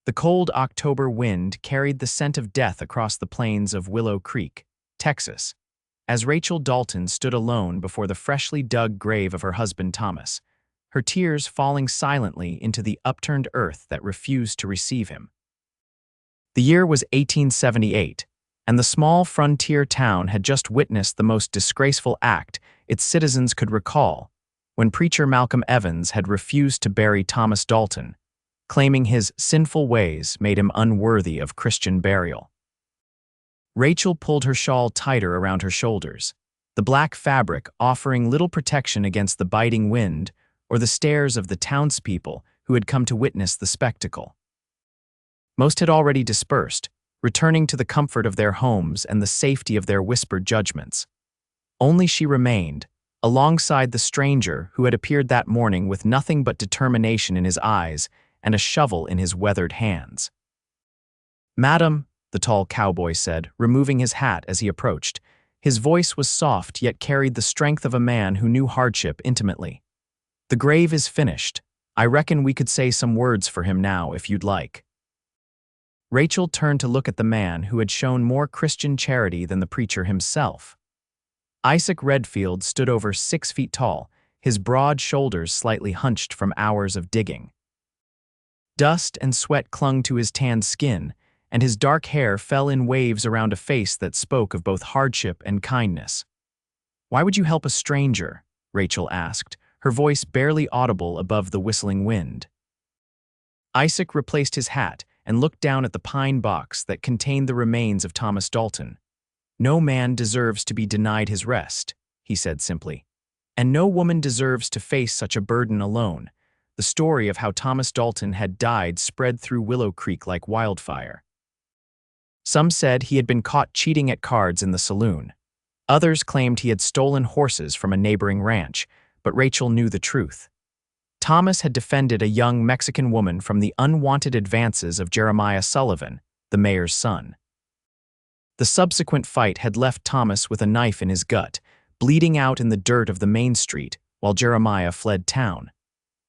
The cold October wind carried the scent of death across the plains of Willow Creek, Texas, as Rachel Dalton stood alone before the freshly dug grave of her husband Thomas, her tears falling silently into the upturned earth that refused to receive him. The year was 1878, and the small frontier town had just witnessed the most disgraceful act its citizens could recall, when preacher Malcolm Evans had refused to bury Thomas Dalton, claiming his sinful ways made him unworthy of Christian burial. Rachel pulled her shawl tighter around her shoulders, the black fabric offering little protection against the biting wind or the stares of the townspeople who had come to witness the spectacle. Most had already dispersed, returning to the comfort of their homes and the safety of their whispered judgments. Only she remained, alongside the stranger who had appeared that morning with nothing but determination in his eyes and a shovel in his weathered hands. "Madam," the tall cowboy said, removing his hat as he approached. His voice was soft yet carried the strength of a man who knew hardship intimately. "The grave is finished. I reckon we could say some words for him now if you'd like." Rachel turned to look at the man who had shown more Christian charity than the preacher himself. Isaac Redfield stood over 6 feet tall, his broad shoulders slightly hunched from hours of digging. Dust and sweat clung to his tanned skin, and his dark hair fell in waves around a face that spoke of both hardship and kindness. "Why would you help a stranger?" Rachel asked, her voice barely audible above the whistling wind. Isaac replaced his hat and looked down at the pine box that contained the remains of Thomas Dalton. "No man deserves to be denied his rest," he said simply. "And no woman deserves to face such a burden alone." The story of how Thomas Dalton had died spread through Willow Creek like wildfire. Some said he had been caught cheating at cards in the saloon. Others claimed he had stolen horses from a neighboring ranch, but Rachel knew the truth. Thomas had defended a young Mexican woman from the unwanted advances of Jeremiah Sullivan, the mayor's son. The subsequent fight had left Thomas with a knife in his gut, bleeding out in the dirt of the main street while Jeremiah fled town.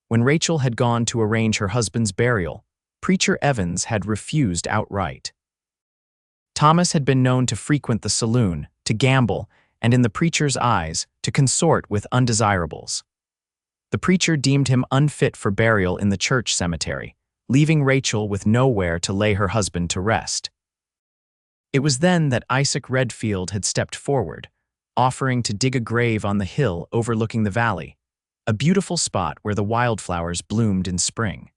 When Rachel had gone to arrange her husband's burial, preacher Evans had refused outright. Thomas had been known to frequent the saloon, to gamble, and in the preacher's eyes, to consort with undesirables. The preacher deemed him unfit for burial in the church cemetery, leaving Rachel with nowhere to lay her husband to rest. It was then that Isaac Redfield had stepped forward, offering to dig a grave on the hill overlooking the valley, a beautiful spot where the wildflowers bloomed in spring.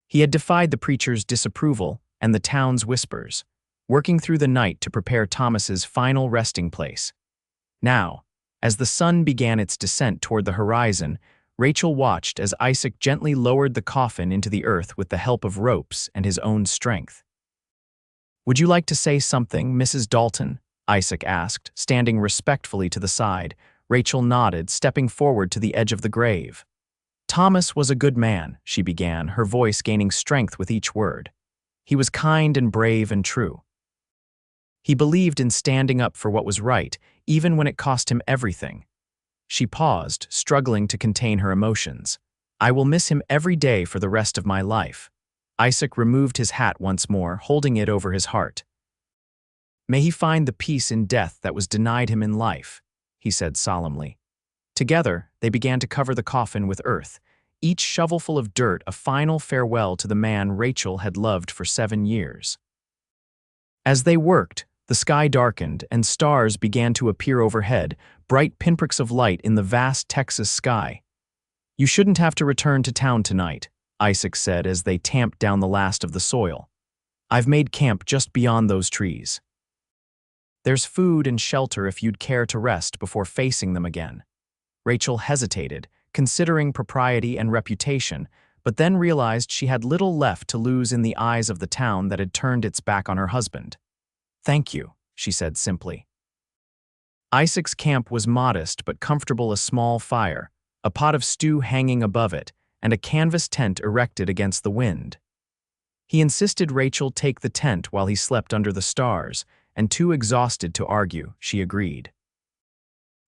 He had defied the preacher's disapproval and the town's whispers, working through the night to prepare Thomas's final resting place. Now, as the sun began its descent toward the horizon, Rachel watched as Isaac gently lowered the coffin into the earth with the help of ropes and his own strength. "Would you like to say something, Mrs. Dalton?" Isaac asked, standing respectfully to the side. Rachel nodded, stepping forward to the edge of the grave. "Thomas was a good man," she began, her voice gaining strength with each word. "He was kind and brave and true. He believed in standing up for what was right, even when it cost him everything." She paused, struggling to contain her emotions. "I will miss him every day for the rest of my life." Isaac removed his hat once more, holding it over his heart. "May he find the peace in death that was denied him in life," he said solemnly. Together, they began to cover the coffin with earth, each shovelful of dirt a final farewell to the man Rachel had loved for 7 years. As they worked, the sky darkened and stars began to appear overhead, bright pinpricks of light in the vast Texas sky. "You shouldn't have to return to town tonight," Isaac said as they tamped down the last of the soil. "I've made camp just beyond those trees. There's food and shelter if you'd care to rest before facing them again." Rachel hesitated, considering propriety and reputation, but then realized she had little left to lose in the eyes of the town that had turned its back on her husband. "Thank you," she said simply. Isaac's camp was modest but comfortable, a small fire, a pot of stew hanging above it, and a canvas tent erected against the wind. He insisted Rachel take the tent while he slept under the stars, and too exhausted to argue, she agreed.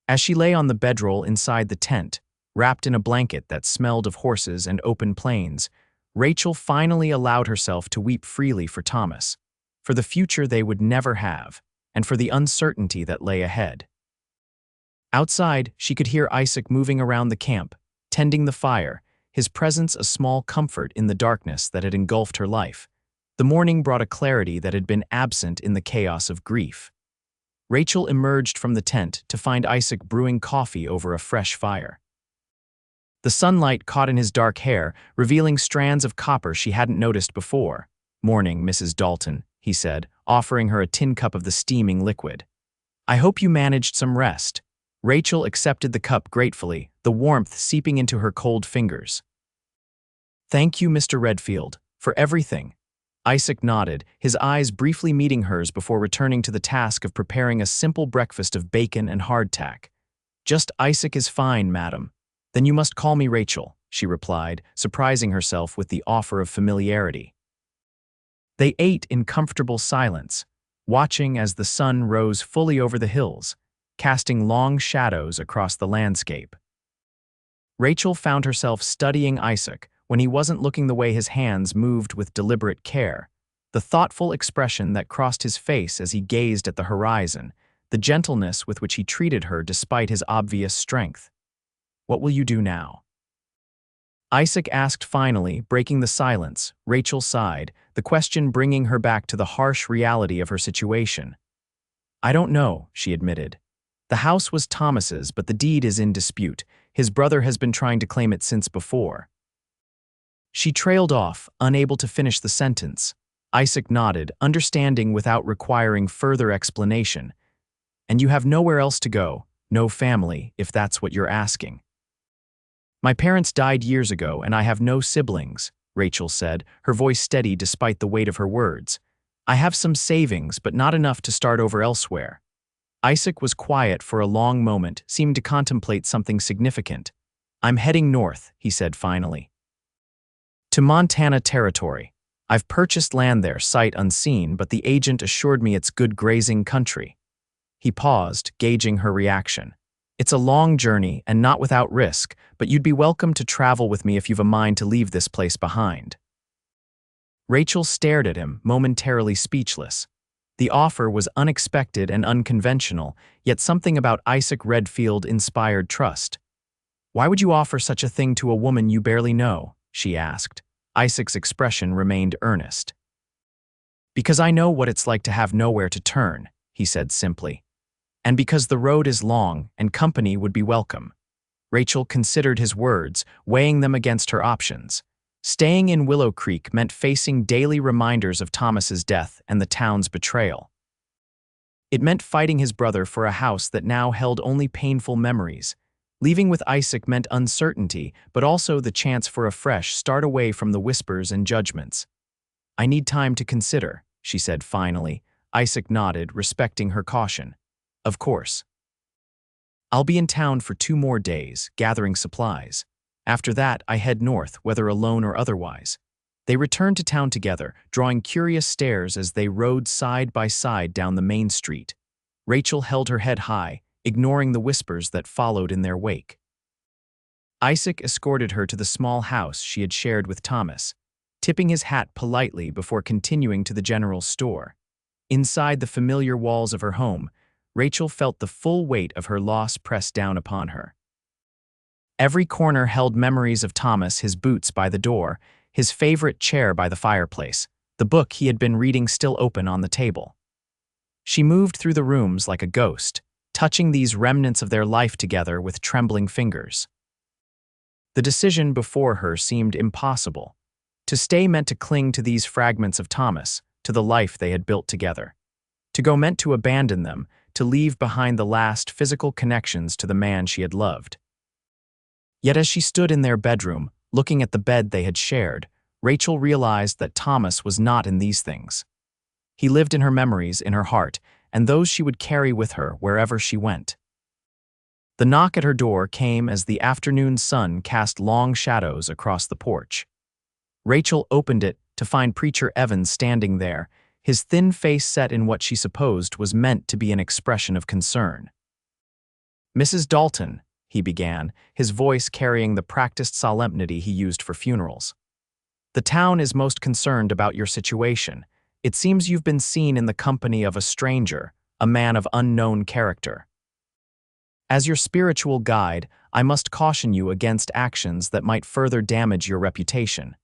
As she lay on the bedroll inside the tent, wrapped in a blanket that smelled of horses and open plains, Rachel finally allowed herself to weep freely for Thomas, for the future they would never have, and for the uncertainty that lay ahead. Outside, she could hear Isaac moving around the camp, tending the fire, his presence a small comfort in the darkness that had engulfed her life. The morning brought a clarity that had been absent in the chaos of grief. Rachel emerged from the tent to find Isaac brewing coffee over a fresh fire. The sunlight caught in his dark hair, revealing strands of copper she hadn't noticed before. "Morning, Mrs. Dalton," he said, offering her a tin cup of the steaming liquid. "I hope you managed some rest." Rachel accepted the cup gratefully, the warmth seeping into her cold fingers. "Thank you, Mr. Redfield, for everything." Isaac nodded, his eyes briefly meeting hers before returning to the task of preparing a simple breakfast of bacon and hardtack. "Just Isaac is fine, madam." "Then you must call me Rachel," she replied, surprising herself with the offer of familiarity. They ate in comfortable silence, watching as the sun rose fully over the hills, casting long shadows across the landscape. Rachel found herself studying Isaac when he wasn't looking the way his hands moved with deliberate care, the thoughtful expression that crossed his face as he gazed at the horizon, the gentleness with which he treated her despite his obvious strength. "What will you do now?" Isaac asked finally, breaking the silence. Rachel sighed, the question bringing her back to the harsh reality of her situation. "I don't know," she admitted. "The house was Thomas's, but the deed is in dispute. His brother has been trying to claim it since before." She trailed off, unable to finish the sentence. Isaac nodded, understanding without requiring further explanation. "And you have nowhere else to go, no family, if that's what you're asking." "My parents died years ago, and I have no siblings," Rachel said, her voice steady despite the weight of her words. "I have some savings, but not enough to start over elsewhere." Isaac was quiet for a long moment, seemed to contemplate something significant. "I'm heading north," he said finally. "To Montana Territory. I've purchased land there, sight unseen, but the agent assured me it's good grazing country." He paused, gauging her reaction. "It's a long journey and not without risk, but you'd be welcome to travel with me if you've a mind to leave this place behind." Rachel stared at him, momentarily speechless. The offer was unexpected and unconventional, yet something about Isaac Redfield inspired trust. "Why would you offer such a thing to a woman you barely know?" she asked. Isaac's expression remained earnest. "Because I know what it's like to have nowhere to turn," he said simply. "And because the road is long and company would be welcome." Rachel considered his words, weighing them against her options. Staying in Willow Creek meant facing daily reminders of Thomas's death and the town's betrayal. It meant fighting his brother for a house that now held only painful memories. Leaving with Isaac meant uncertainty, but also the chance for a fresh start away from the whispers and judgments. "I need time to consider," she said finally. Isaac nodded, respecting her caution. "Of course. I'll be in town for 2 more days, gathering supplies. After that, I head north, whether alone or otherwise." They returned to town together, drawing curious stares as they rode side by side down the main street. Rachel held her head high, ignoring the whispers that followed in their wake. Isaac escorted her to the small house she had shared with Thomas, tipping his hat politely before continuing to the general store. Inside the familiar walls of her home, Rachel felt the full weight of her loss pressed down upon her. Every corner held memories of Thomas, his boots by the door, his favorite chair by the fireplace, the book he had been reading still open on the table. She moved through the rooms like a ghost, touching these remnants of their life together with trembling fingers. The decision before her seemed impossible. To stay meant to cling to these fragments of Thomas, to the life they had built together. To go meant to abandon them, to leave behind the last physical connections to the man she had loved. Yet as she stood in their bedroom, looking at the bed they had shared, Rachel realized that Thomas was not in these things. He lived in her memories, in her heart, and those she would carry with her wherever she went. The knock at her door came as the afternoon sun cast long shadows across the porch. Rachel opened it to find Preacher Evans standing there, his thin face set in what she supposed was meant to be an expression of concern. "Mrs. Dalton," he began, his voice carrying the practiced solemnity he used for funerals. The town is most concerned about your situation. It seems you've been seen in the company of a stranger, a man of unknown character. As your spiritual guide, I must caution you against actions that might further damage your reputation.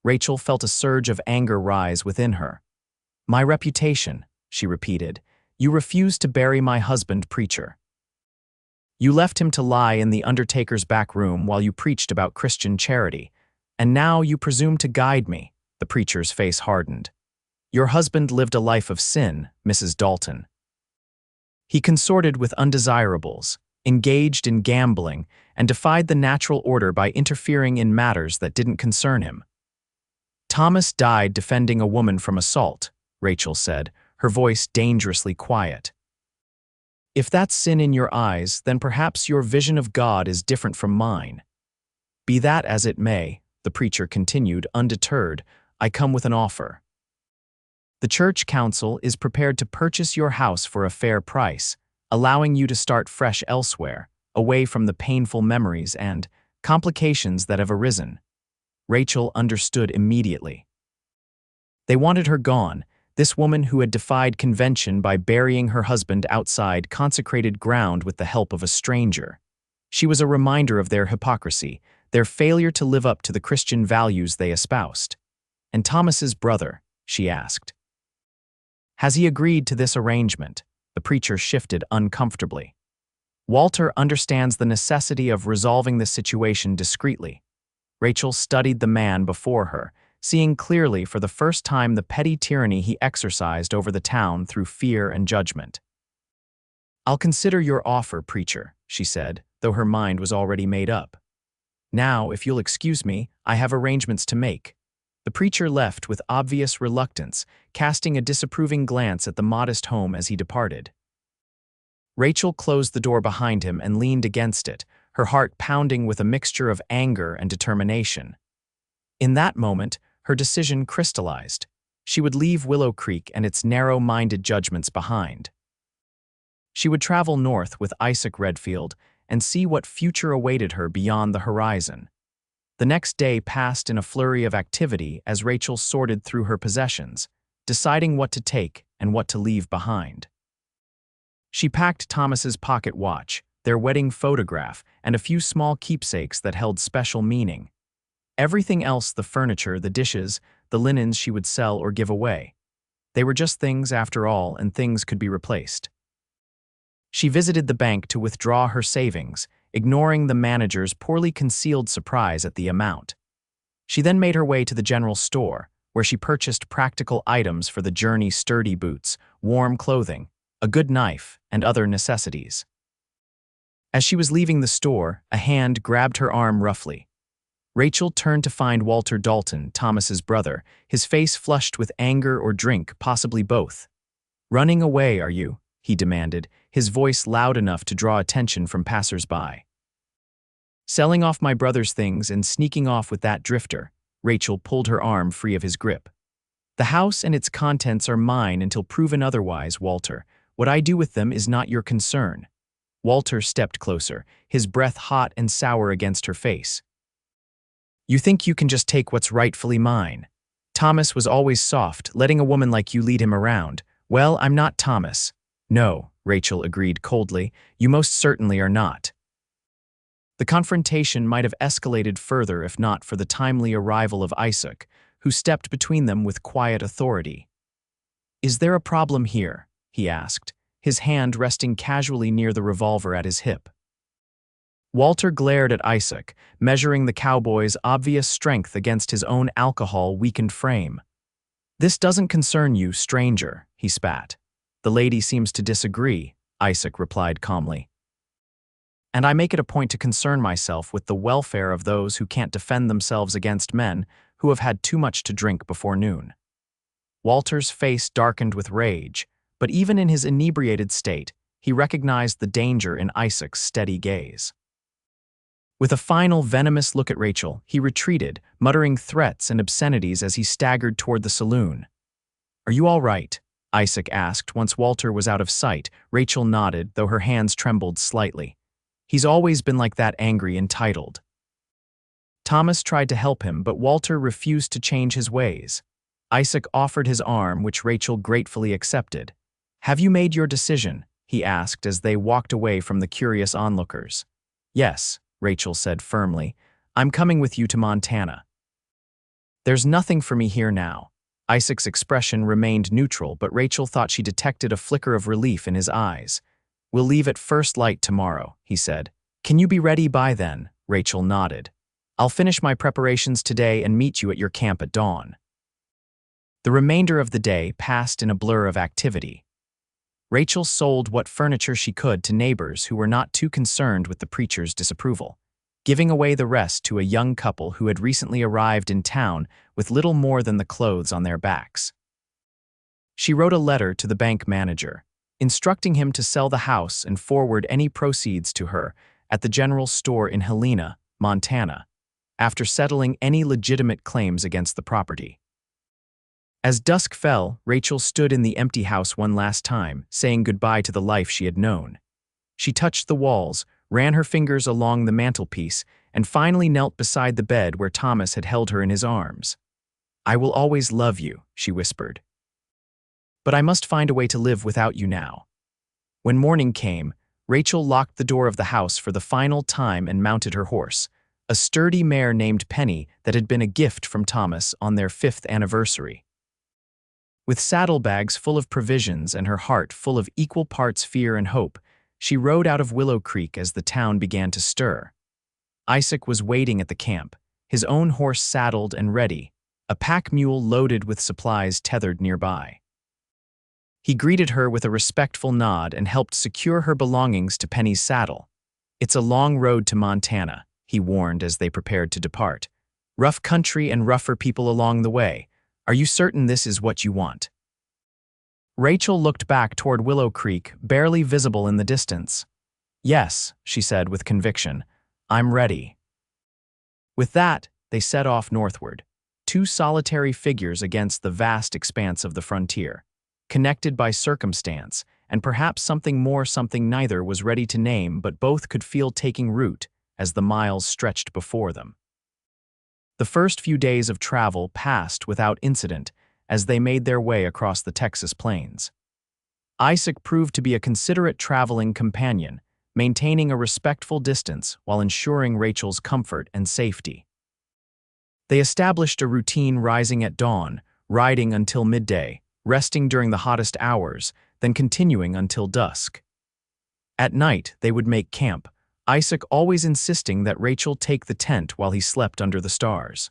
Rachel felt a surge of anger rise within her. My reputation, she repeated. You refused to bury my husband, preacher. You left him to lie in the undertaker's back room while you preached about Christian charity, and now you presume to guide me. The preacher's face hardened. Your husband lived a life of sin, Mrs. Dalton. He consorted with undesirables, engaged in gambling, and defied the natural order by interfering in matters that didn't concern him. Thomas died defending a woman from assault, Rachel said, her voice dangerously quiet. If that's sin in your eyes, then perhaps your vision of God is different from mine. Be that as it may, the preacher continued, undeterred, I come with an offer. The church council is prepared to purchase your house for a fair price, allowing you to start fresh elsewhere, away from the painful memories and complications that have arisen. Rachel understood immediately. They wanted her gone, this woman who had defied convention by burying her husband outside consecrated ground with the help of a stranger. She was a reminder of their hypocrisy, their failure to live up to the Christian values they espoused. And Thomas's brother, she asked. Has he agreed to this arrangement? The preacher shifted uncomfortably. Walter understands the necessity of resolving the situation discreetly. Rachel studied the man before her, seeing clearly for the first time the petty tyranny he exercised over the town through fear and judgment. I'll consider your offer, preacher, she said, though her mind was already made up. Now, if you'll excuse me, I have arrangements to make. The preacher left with obvious reluctance, casting a disapproving glance at the modest home as he departed. Rachel closed the door behind him and leaned against it, her heart pounding with a mixture of anger and determination. In that moment, her decision crystallized. She would leave Willow Creek and its narrow-minded judgments behind. She would travel north with Isaac Redfield and see what future awaited her beyond the horizon. The next day passed in a flurry of activity as Rachel sorted through her possessions, deciding what to take and what to leave behind. She packed Thomas's pocket watch, their wedding photograph, and a few small keepsakes that held special meaning. Everything else, the furniture, the dishes, the linens, she would sell or give away. They were just things after all, and things could be replaced. She visited the bank to withdraw her savings, ignoring the manager's poorly concealed surprise at the amount. She then made her way to the general store, where she purchased practical items for the journey: sturdy boots, warm clothing, a good knife, and other necessities. As she was leaving the store, a hand grabbed her arm roughly. Rachel turned to find Walter Dalton, Thomas's brother, his face flushed with anger or drink, possibly both. "Running away, are you?" he demanded, his voice loud enough to draw attention from passers-by. "Selling off my brother's things and sneaking off with that drifter." Rachel pulled her arm free of his grip. "The house and its contents are mine until proven otherwise, Walter. What I do with them is not your concern." Walter stepped closer, his breath hot and sour against her face. "You think you can just take what's rightfully mine? Thomas was always soft, letting a woman like you lead him around. Well, I'm not Thomas." "No," Rachel agreed coldly, "you most certainly are not." The confrontation might have escalated further if not for the timely arrival of Isaac, who stepped between them with quiet authority. "Is there a problem here?" he asked, his hand resting casually near the revolver at his hip. Walter glared at Isaac, measuring the cowboy's obvious strength against his own alcohol-weakened frame. "This doesn't concern you, stranger," he spat. "The lady seems to disagree," Isaac replied calmly. "And I make it a point to concern myself with the welfare of those who can't defend themselves against men who have had too much to drink before noon." Walter's face darkened with rage, but even in his inebriated state, he recognized the danger in Isaac's steady gaze. With a final venomous look at Rachel, he retreated, muttering threats and obscenities as he staggered toward the saloon. "Are you all right?" Isaac asked once Walter was out of sight. Rachel nodded, though her hands trembled slightly. "He's always been like that, angry, entitled." Thomas tried to help him, but Walter refused to change his ways. Isaac offered his arm, which Rachel gratefully accepted. "Have you made your decision?" he asked as they walked away from the curious onlookers. "Yes," Rachel said firmly. "I'm coming with you to Montana." "There's nothing for me here now." Isaac's expression remained neutral, but Rachel thought she detected a flicker of relief in his eyes. "We'll leave at first light tomorrow," he said. "Can you be ready by then?" Rachel nodded. "I'll finish my preparations today and meet you at your camp at dawn." The remainder of the day passed in a blur of activity. Rachel sold what furniture she could to neighbors who were not too concerned with the preacher's disapproval, giving away the rest to a young couple who had recently arrived in town with little more than the clothes on their backs. She wrote a letter to the bank manager, instructing him to sell the house and forward any proceeds to her at the general store in Helena, Montana, after settling any legitimate claims against the property. As dusk fell, Rachel stood in the empty house one last time, saying goodbye to the life she had known. She touched the walls, ran her fingers along the mantelpiece, and finally knelt beside the bed where Thomas had held her in his arms. "I will always love you," she whispered. "But I must find a way to live without you now." When morning came, Rachel locked the door of the house for the final time and mounted her horse, a sturdy mare named Penny that had been a gift from Thomas on their 5th anniversary. With saddlebags full of provisions and her heart full of equal parts fear and hope, she rode out of Willow Creek as the town began to stir. Isaac was waiting at the camp, his own horse saddled and ready, a pack mule loaded with supplies tethered nearby. He greeted her with a respectful nod and helped secure her belongings to Penny's saddle. "It's a long road to Montana," he warned as they prepared to depart. "Rough country and rougher people along the way. Are you certain this is what you want?" Rachel looked back toward Willow Creek, barely visible in the distance. "Yes," she said with conviction. "I'm ready." With that, they set off northward, two solitary figures against the vast expanse of the frontier, connected by circumstance, and perhaps something more, something neither was ready to name, but both could feel taking root as the miles stretched before them. The first few days of travel passed without incident as they made their way across the Texas plains. Isaac proved to be a considerate traveling companion, maintaining a respectful distance while ensuring Rachel's comfort and safety. They established a routine rising at dawn, riding until midday, resting during the hottest hours, then continuing until dusk. At night, they would make camp, Isaac always insisting that Rachel take the tent while he slept under the stars.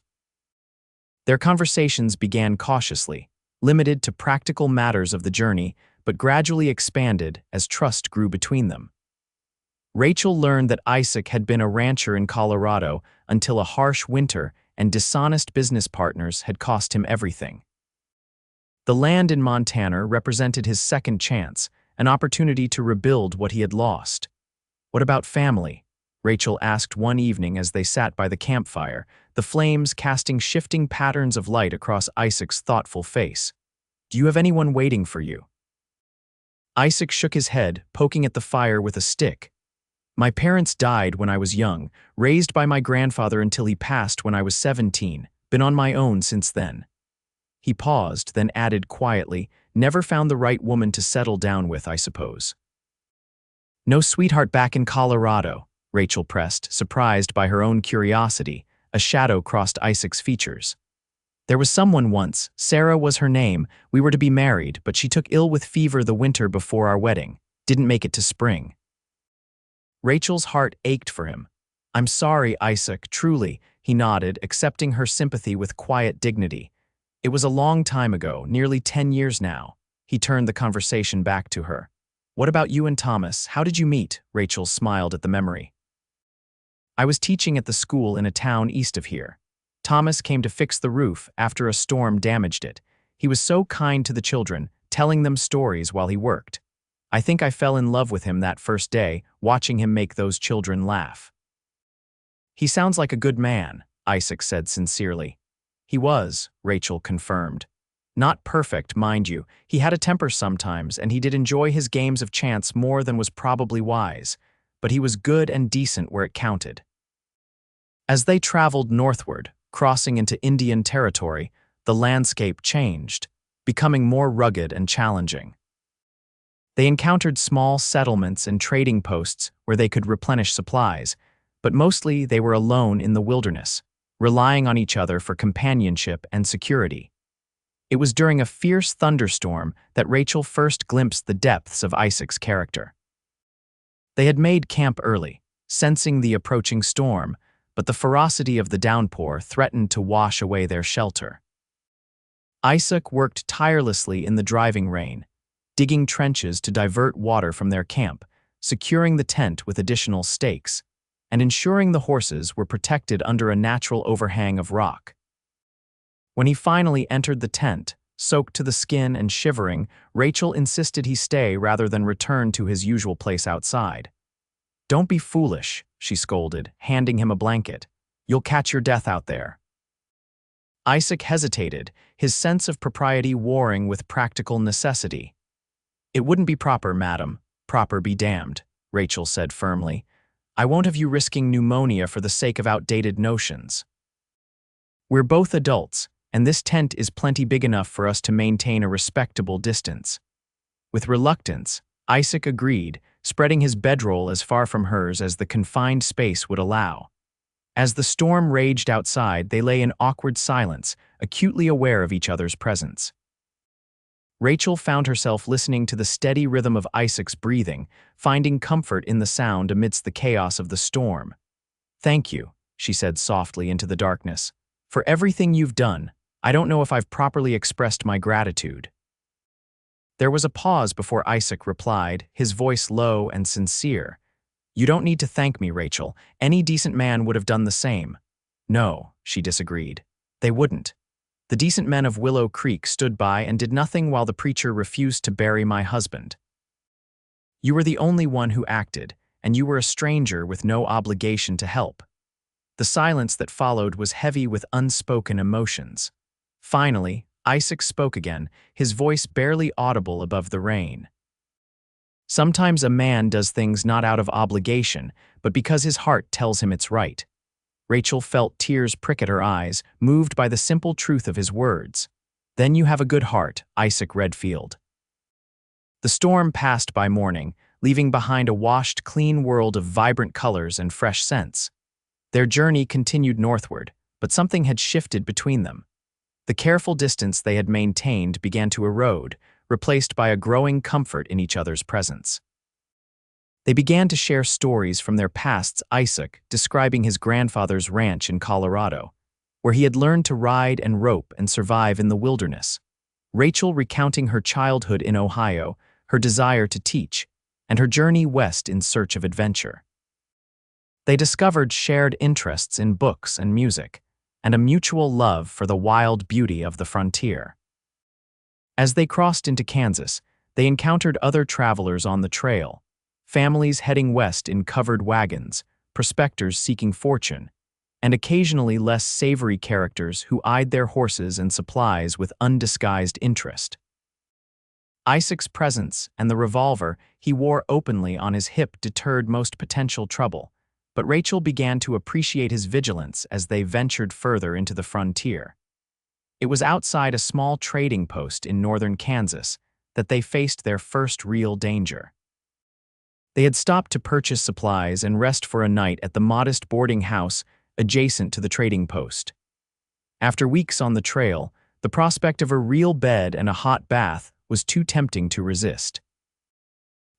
Their conversations began cautiously, limited to practical matters of the journey, but gradually expanded as trust grew between them. Rachel learned that Isaac had been a rancher in Colorado until a harsh winter and dishonest business partners had cost him everything. The land in Montana represented his second chance, an opportunity to rebuild what he had lost. "What about family?" Rachel asked one evening as they sat by the campfire, the flames casting shifting patterns of light across Isaac's thoughtful face. "Do you have anyone waiting for you?" Isaac shook his head, poking at the fire with a stick. "My parents died when I was young, raised by my grandfather until he passed when I was 17, been on my own since then." He paused, then added quietly, "Never found the right woman to settle down with, I suppose." "No sweetheart back in Colorado," Rachel pressed, surprised by her own curiosity. A shadow crossed Isaac's features. "There was someone once, Sarah was her name, we were to be married, but she took ill with fever the winter before our wedding, didn't make it to spring." Rachel's heart ached for him. "I'm sorry, Isaac, truly," he nodded, accepting her sympathy with quiet dignity. "It was a long time ago, nearly 10 years now." He turned the conversation back to her. "What about you and Thomas? How did you meet?" Rachel smiled at the memory. "I was teaching at the school in a town east of here. Thomas came to fix the roof after a storm damaged it. He was so kind to the children, telling them stories while he worked. I think I fell in love with him that first day, watching him make those children laugh." "He sounds like a good man," Isaac said sincerely. "He was," Rachel confirmed. "Not perfect, mind you. He had a temper sometimes, and he did enjoy his games of chance more than was probably wise, but he was good and decent where it counted." As they traveled northward, crossing into Indian territory, the landscape changed, becoming more rugged and challenging. They encountered small settlements and trading posts where they could replenish supplies, but mostly they were alone in the wilderness, relying on each other for companionship and security. It was during a fierce thunderstorm that Rachel first glimpsed the depths of Isaac's character. They had made camp early, sensing the approaching storm, but the ferocity of the downpour threatened to wash away their shelter. Isaac worked tirelessly in the driving rain, digging trenches to divert water from their camp, securing the tent with additional stakes, and ensuring the horses were protected under a natural overhang of rock. When he finally entered the tent, soaked to the skin and shivering, Rachel insisted he stay rather than return to his usual place outside. "Don't be foolish," she scolded, handing him a blanket. "You'll catch your death out there." Isaac hesitated, his sense of propriety warring with practical necessity. "It wouldn't be proper, madam. Proper be damned," Rachel said firmly. "I won't have you risking pneumonia for the sake of outdated notions. We're both adults, and this tent is plenty big enough for us to maintain a respectable distance." With reluctance, Isaac agreed, spreading his bedroll as far from hers as the confined space would allow. As the storm raged outside, they lay in awkward silence, acutely aware of each other's presence. Rachel found herself listening to the steady rhythm of Isaac's breathing, finding comfort in the sound amidst the chaos of the storm. "Thank you," she said softly into the darkness, "for everything you've done. I don't know if I've properly expressed my gratitude." There was a pause before Isaac replied, his voice low and sincere. "You don't need to thank me, Rachel. Any decent man would have done the same." "No," she disagreed. "They wouldn't. The decent men of Willow Creek stood by and did nothing while the preacher refused to bury my husband. You were the only one who acted, and you were a stranger with no obligation to help." The silence that followed was heavy with unspoken emotions. Finally, Isaac spoke again, his voice barely audible above the rain. "Sometimes a man does things not out of obligation, but because his heart tells him it's right." Rachel felt tears prick at her eyes, moved by the simple truth of his words. "Then you have a good heart, Isaac Redfield." The storm passed by morning, leaving behind a washed, clean world of vibrant colors and fresh scents. Their journey continued northward, but something had shifted between them. The careful distance they had maintained began to erode, replaced by a growing comfort in each other's presence. They began to share stories from their pasts, Isaac describing his grandfather's ranch in Colorado, where he had learned to ride and rope and survive in the wilderness. Rachel recounting her childhood in Ohio, her desire to teach, and her journey west in search of adventure. They discovered shared interests in books and music, and a mutual love for the wild beauty of the frontier. As they crossed into Kansas, they encountered other travelers on the trail, families heading west in covered wagons, prospectors seeking fortune, and occasionally less savory characters who eyed their horses and supplies with undisguised interest. Isaac's presence and the revolver he wore openly on his hip deterred most potential trouble, but Rachel began to appreciate his vigilance as they ventured further into the frontier. It was outside a small trading post in northern Kansas that they faced their first real danger. They had stopped to purchase supplies and rest for a night at the modest boarding house adjacent to the trading post. After weeks on the trail, the prospect of a real bed and a hot bath was too tempting to resist.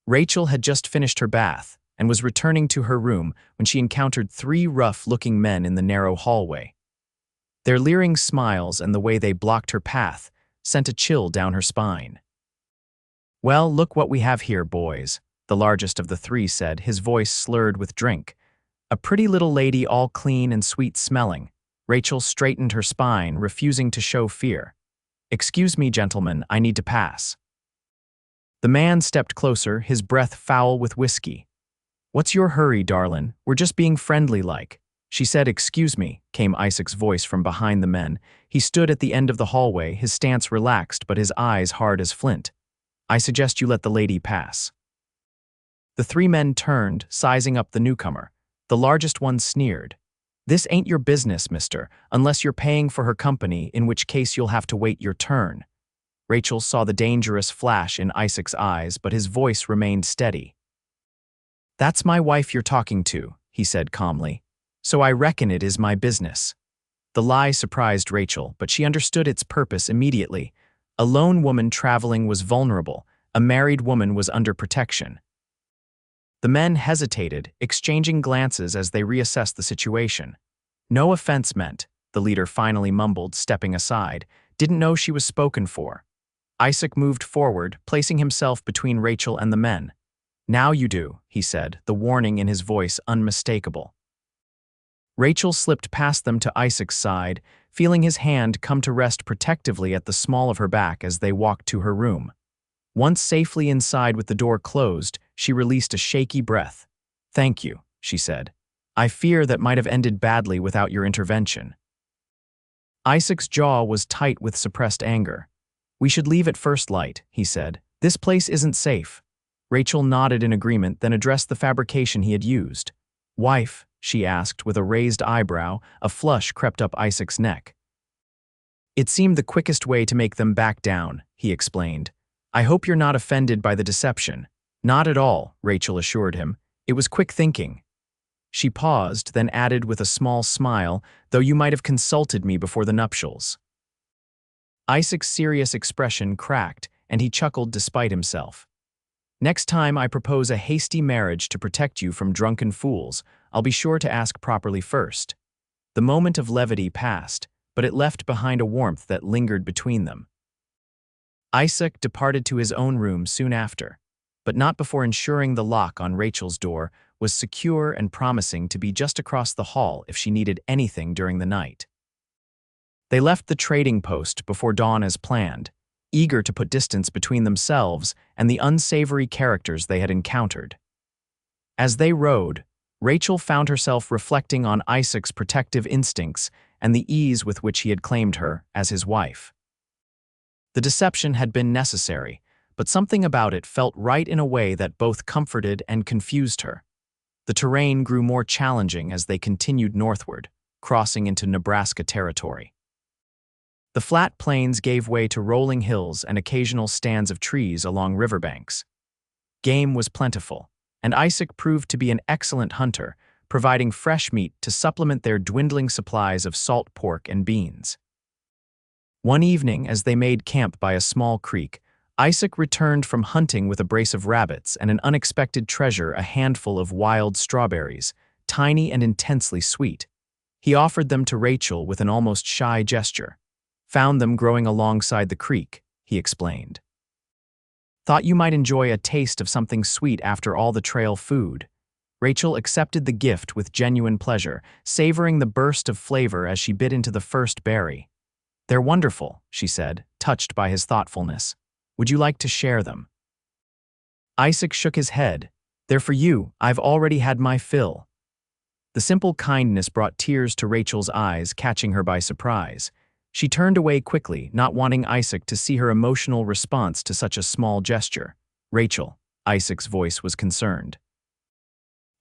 Rachel had just finished her bath and was returning to her room when she encountered three rough-looking men in the narrow hallway. Their leering smiles and the way they blocked her path sent a chill down her spine. "Well, look what we have here, boys," the largest of the three said, his voice slurred with drink. "A pretty little lady, all clean and sweet-smelling." Rachel straightened her spine, refusing to show fear. "Excuse me, gentlemen, I need to pass." The man stepped closer, his breath foul with whiskey. "What's your hurry, darlin'? We're just being friendly-like." She said, "Excuse me," came Isaac's voice from behind the men. He stood at the end of the hallway, his stance relaxed but his eyes hard as flint. "I suggest you let the lady pass." The three men turned, sizing up the newcomer. The largest one sneered. This ain't your business, mister, unless you're paying for her company, in which case you'll have to wait your turn. Rachel saw the dangerous flash in Isaac's eyes, but his voice remained steady. That's my wife you're talking to, he said calmly. So I reckon it is my business. The lie surprised Rachel, but she understood its purpose immediately. A lone woman traveling was vulnerable. A married woman was under protection. The men hesitated, exchanging glances as they reassessed the situation. No offense meant, the leader finally mumbled, stepping aside. Didn't know she was spoken for. Isaac moved forward, placing himself between Rachel and the men. Now you do, he said, the warning in his voice unmistakable. Rachel slipped past them to Isaac's side, feeling his hand come to rest protectively at the small of her back as they walked to her room. Once safely inside with the door closed, she released a shaky breath. Thank you, she said. I fear that might have ended badly without your intervention. Isaac's jaw was tight with suppressed anger. We should leave at first light, he said. This place isn't safe. Rachel nodded in agreement, then addressed the fabrication he had used. Wife, she asked with a raised eyebrow. A flush crept up Isaac's neck. It seemed the quickest way to make them back down, he explained. I hope you're not offended by the deception. Not at all, Rachel assured him. It was quick thinking. She paused, then added with a small smile, though you might have consulted me before the nuptials. Isaac's serious expression cracked, and he chuckled despite himself. Next time I propose a hasty marriage to protect you from drunken fools, I'll be sure to ask properly first. The moment of levity passed, but it left behind a warmth that lingered between them. Isaac departed to his own room soon after, but not before ensuring the lock on Rachel's door was secure and promising to be just across the hall if she needed anything during the night. They left the trading post before dawn as planned, eager to put distance between themselves and the unsavory characters they had encountered. As they rode, Rachel found herself reflecting on Isaac's protective instincts and the ease with which he had claimed her as his wife. The deception had been necessary, but something about it felt right in a way that both comforted and confused her. The terrain grew more challenging as they continued northward, crossing into Nebraska territory. The flat plains gave way to rolling hills and occasional stands of trees along riverbanks. Game was plentiful, and Isaac proved to be an excellent hunter, providing fresh meat to supplement their dwindling supplies of salt pork and beans. One evening, as they made camp by a small creek, Isaac returned from hunting with a brace of rabbits and an unexpected treasure, a handful of wild strawberries, tiny and intensely sweet. He offered them to Rachel with an almost shy gesture. Found them growing alongside the creek, he explained. Thought you might enjoy a taste of something sweet after all the trail food. Rachel accepted the gift with genuine pleasure, savoring the burst of flavor as she bit into the first berry. They're wonderful, she said, touched by his thoughtfulness. Would you like to share them? Isaac shook his head. They're for you. I've already had my fill. The simple kindness brought tears to Rachel's eyes, catching her by surprise. She turned away quickly, not wanting Isaac to see her emotional response to such a small gesture. Rachel, Isaac's voice was concerned.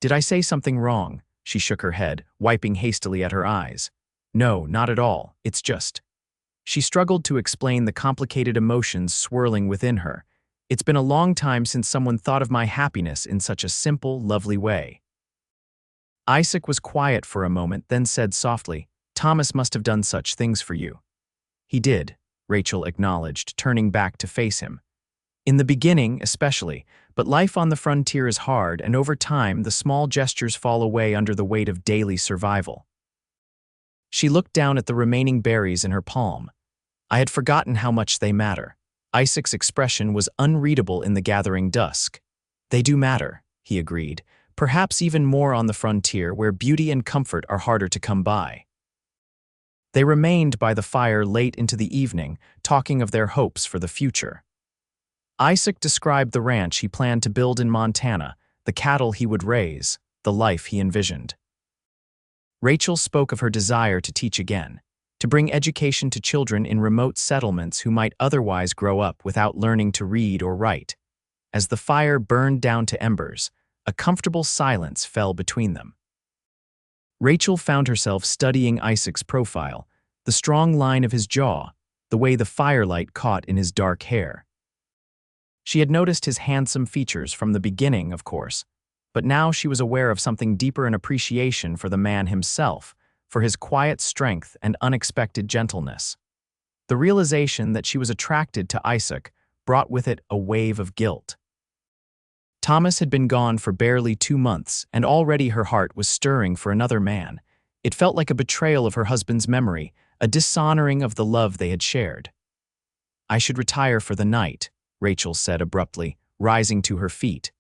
Did I say something wrong? She shook her head, wiping hastily at her eyes. No, not at all. It's just. She struggled to explain the complicated emotions swirling within her. It's been a long time since someone thought of my happiness in such a simple, lovely way. Isaac was quiet for a moment, then said softly, Thomas must have done such things for you. He did, Rachel acknowledged, turning back to face him. In the beginning, especially, but life on the frontier is hard, and over time, the small gestures fall away under the weight of daily survival. She looked down at the remaining berries in her palm. I had forgotten how much they matter. Isaac's expression was unreadable in the gathering dusk. They do matter, he agreed, perhaps even more on the frontier where beauty and comfort are harder to come by. They remained by the fire late into the evening, talking of their hopes for the future. Isaac described the ranch he planned to build in Montana, the cattle he would raise, the life he envisioned. Rachel spoke of her desire to teach again, to bring education to children in remote settlements who might otherwise grow up without learning to read or write. As the fire burned down to embers, a comfortable silence fell between them. Rachel found herself studying Isaac's profile, the strong line of his jaw, the way the firelight caught in his dark hair. She had noticed his handsome features from the beginning, of course, but now she was aware of something deeper in appreciation for the man himself, for his quiet strength and unexpected gentleness. The realization that she was attracted to Isaac brought with it a wave of guilt. Thomas had been gone for barely 2 months, and already her heart was stirring for another man. It felt like a betrayal of her husband's memory, a dishonoring of the love they had shared. "I should retire for the night," Rachel said abruptly, rising to her feet.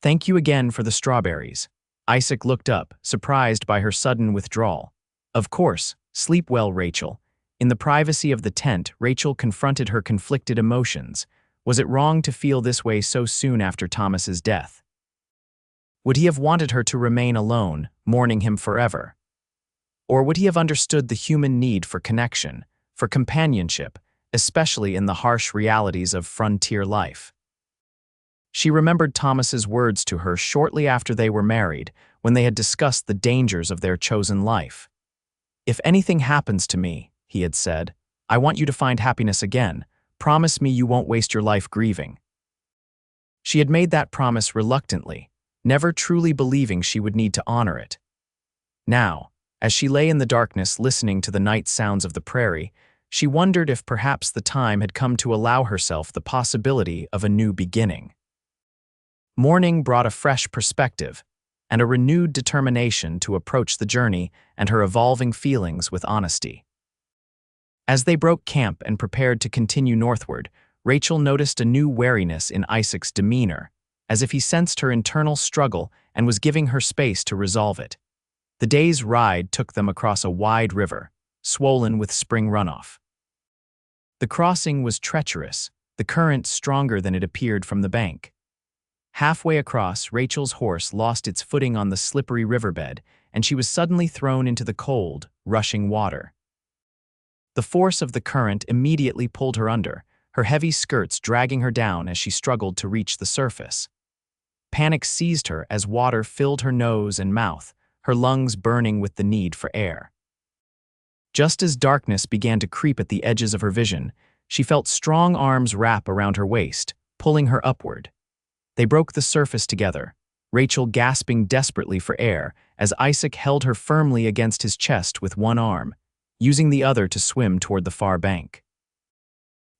"Thank you again for the strawberries." Isaac looked up, surprised by her sudden withdrawal. "Of course, sleep well, Rachel." In the privacy of the tent, Rachel confronted her conflicted emotions. Was it wrong to feel this way so soon after Thomas's death? Would he have wanted her to remain alone, mourning him forever? Or would he have understood the human need for connection, for companionship, especially in the harsh realities of frontier life? She remembered Thomas's words to her shortly after they were married, when they had discussed the dangers of their chosen life. "If anything happens to me," he had said, "I want you to find happiness again. Promise me you won't waste your life grieving." She had made that promise reluctantly, never truly believing she would need to honor it. Now, as she lay in the darkness listening to the night sounds of the prairie, she wondered if perhaps the time had come to allow herself the possibility of a new beginning. Morning brought a fresh perspective and a renewed determination to approach the journey and her evolving feelings with honesty. As they broke camp and prepared to continue northward, Rachel noticed a new wariness in Isaac's demeanor, as if he sensed her internal struggle and was giving her space to resolve it. The day's ride took them across a wide river, swollen with spring runoff. The crossing was treacherous, the current stronger than it appeared from the bank. Halfway across, Rachel's horse lost its footing on the slippery riverbed, and she was suddenly thrown into the cold, rushing water. The force of the current immediately pulled her under, her heavy skirts dragging her down as she struggled to reach the surface. Panic seized her as water filled her nose and mouth, her lungs burning with the need for air. Just as darkness began to creep at the edges of her vision, she felt strong arms wrap around her waist, pulling her upward. They broke the surface together, Rachel gasping desperately for air as Isaac held her firmly against his chest with one arm, using the other to swim toward the far bank.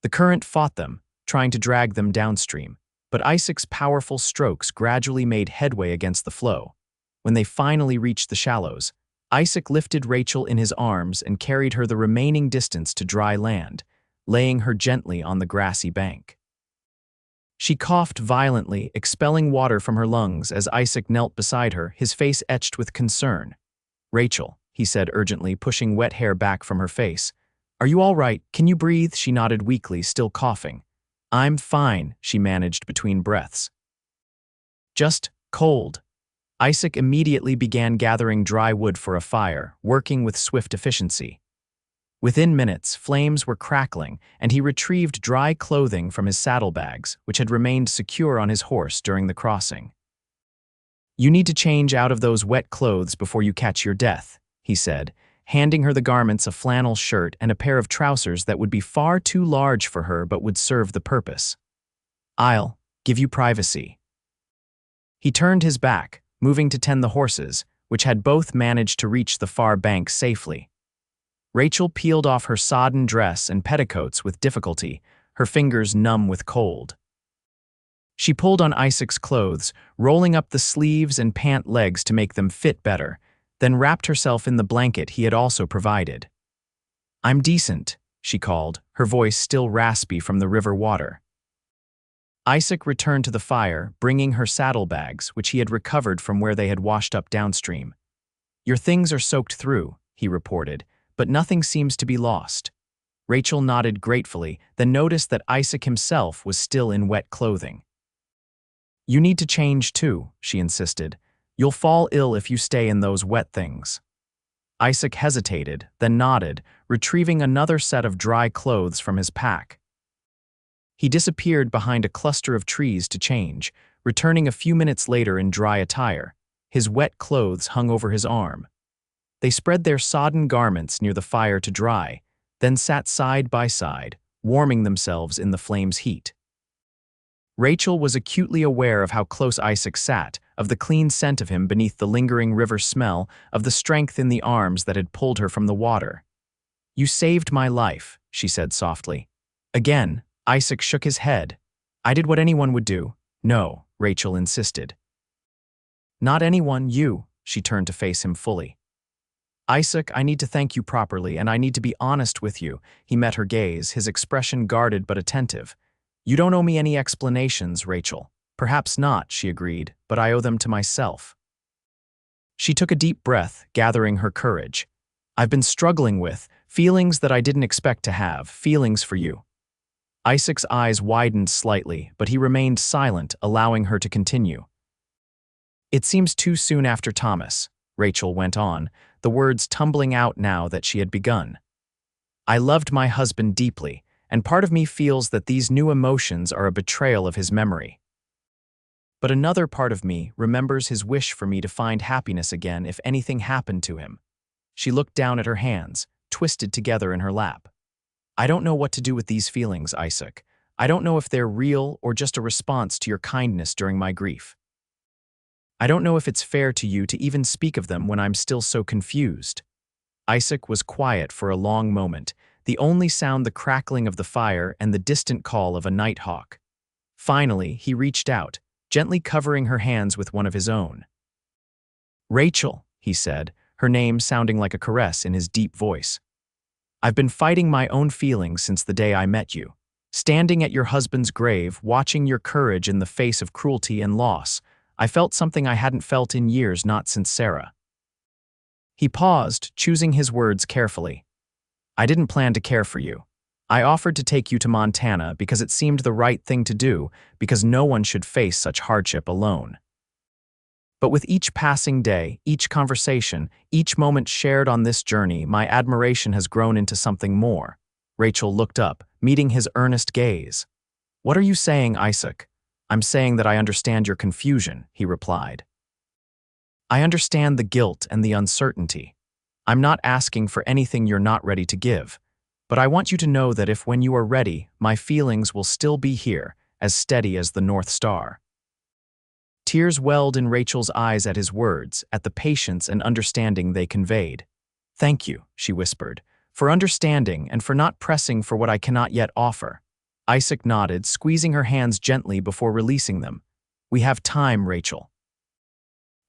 The current fought them, trying to drag them downstream, but Isaac's powerful strokes gradually made headway against the flow. When they finally reached the shallows, Isaac lifted Rachel in his arms and carried her the remaining distance to dry land, laying her gently on the grassy bank. She coughed violently, expelling water from her lungs as Isaac knelt beside her, his face etched with concern. "Rachel," he said urgently, pushing wet hair back from her face. "Are you all right? Can you breathe?" She nodded weakly, still coughing. "I'm fine," she managed between breaths. "Just cold." Isaac immediately began gathering dry wood for a fire, working with swift efficiency. Within minutes, flames were crackling, and he retrieved dry clothing from his saddlebags, which had remained secure on his horse during the crossing. "You need to change out of those wet clothes before you catch your death," he said, handing her the garments a flannel shirt and a pair of trousers that would be far too large for her but would serve the purpose. "I'll give you privacy." He turned his back, moving to tend the horses, which had both managed to reach the far bank safely. Rachel peeled off her sodden dress and petticoats with difficulty, her fingers numb with cold. She pulled on Isaac's clothes, rolling up the sleeves and pant legs to make them fit better, then wrapped herself in the blanket he had also provided. "I'm decent," she called, her voice still raspy from the river water. Isaac returned to the fire, bringing her saddlebags, which he had recovered from where they had washed up downstream. "Your things are soaked through," he reported, "but nothing seems to be lost." Rachel nodded gratefully, then noticed that Isaac himself was still in wet clothing. "You need to change too," she insisted. "You'll fall ill if you stay in those wet things." Isaac hesitated, then nodded, retrieving another set of dry clothes from his pack. He disappeared behind a cluster of trees to change, returning a few minutes later in dry attire. His wet clothes hung over his arm, They spread their sodden garments near the fire to dry, then sat side by side, warming themselves in the flame's heat. Rachel was acutely aware of how close Isaac sat, of the clean scent of him beneath the lingering river smell, of the strength in the arms that had pulled her from the water. "You saved my life," she said softly. Again, Isaac shook his head. "I did what anyone would do." "No," Rachel insisted. "Not anyone, you." She turned to face him fully. "Isaac, I need to thank you properly, and I need to be honest with you." He met her gaze, his expression guarded but attentive. "You don't owe me any explanations, Rachel." "Perhaps not," she agreed, "but I owe them to myself." She took a deep breath, gathering her courage. "I've been struggling with feelings that I didn't expect to have, feelings for you." Isaac's eyes widened slightly, but he remained silent, allowing her to continue. "It seems too soon after Thomas," Rachel went on, the words tumbling out now that she had begun. "I loved my husband deeply, and part of me feels that these new emotions are a betrayal of his memory. But another part of me remembers his wish for me to find happiness again if anything happened to him." She looked down at her hands, twisted together in her lap. "I don't know what to do with these feelings, Isaac. I don't know if they're real or just a response to your kindness during my grief. I don't know if it's fair to you to even speak of them when I'm still so confused." Isaac was quiet for a long moment, the only sound the crackling of the fire and the distant call of a nighthawk. Finally, he reached out, gently covering her hands with one of his own. "Rachel," he said, her name sounding like a caress in his deep voice. "I've been fighting my own feelings since the day I met you. Standing at your husband's grave, watching your courage in the face of cruelty and loss, I felt something I hadn't felt in years, not since Sarah." He paused, choosing his words carefully. "I didn't plan to care for you. I offered to take you to Montana because it seemed the right thing to do, because no one should face such hardship alone. But with each passing day, each conversation, each moment shared on this journey, my admiration has grown into something more." Rachel looked up, meeting his earnest gaze. "What are you saying, Isaac?" "I'm saying that I understand your confusion," he replied. "I understand the guilt and the uncertainty. I'm not asking for anything you're not ready to give, but I want you to know that if when you are ready, my feelings will still be here, as steady as the North Star." Tears welled in Rachel's eyes at his words, at the patience and understanding they conveyed. "Thank you," she whispered, "for understanding and for not pressing for what I cannot yet offer." Isaac nodded, squeezing her hands gently before releasing them. "We have time, Rachel.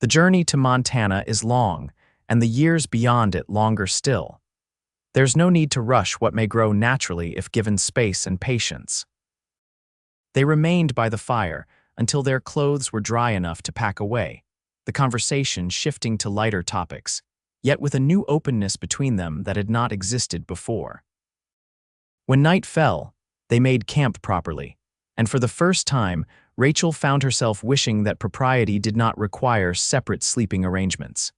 The journey to Montana is long, and the years beyond it longer still. There's no need to rush what may grow naturally if given space and patience." They remained by the fire until their clothes were dry enough to pack away, the conversation shifting to lighter topics, yet with a new openness between them that had not existed before. When night fell, they made camp properly, and for the first time, Rachel found herself wishing that propriety did not require separate sleeping arrangements.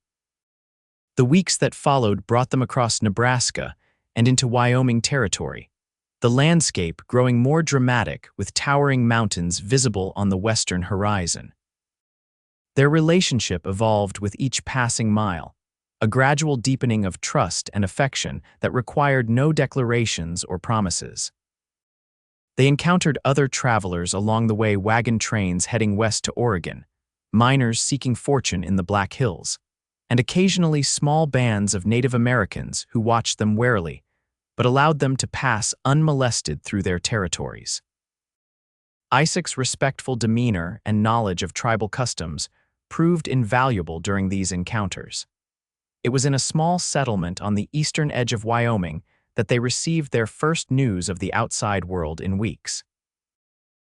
The weeks that followed brought them across Nebraska and into Wyoming territory, the landscape growing more dramatic with towering mountains visible on the western horizon. Their relationship evolved with each passing mile, a gradual deepening of trust and affection that required no declarations or promises. They encountered other travelers along the way, wagon trains heading west to Oregon, miners seeking fortune in the Black Hills, and occasionally small bands of Native Americans who watched them warily, but allowed them to pass unmolested through their territories. Isaac's respectful demeanor and knowledge of tribal customs proved invaluable during these encounters. It was in a small settlement on the eastern edge of Wyoming that they received their first news of the outside world in weeks.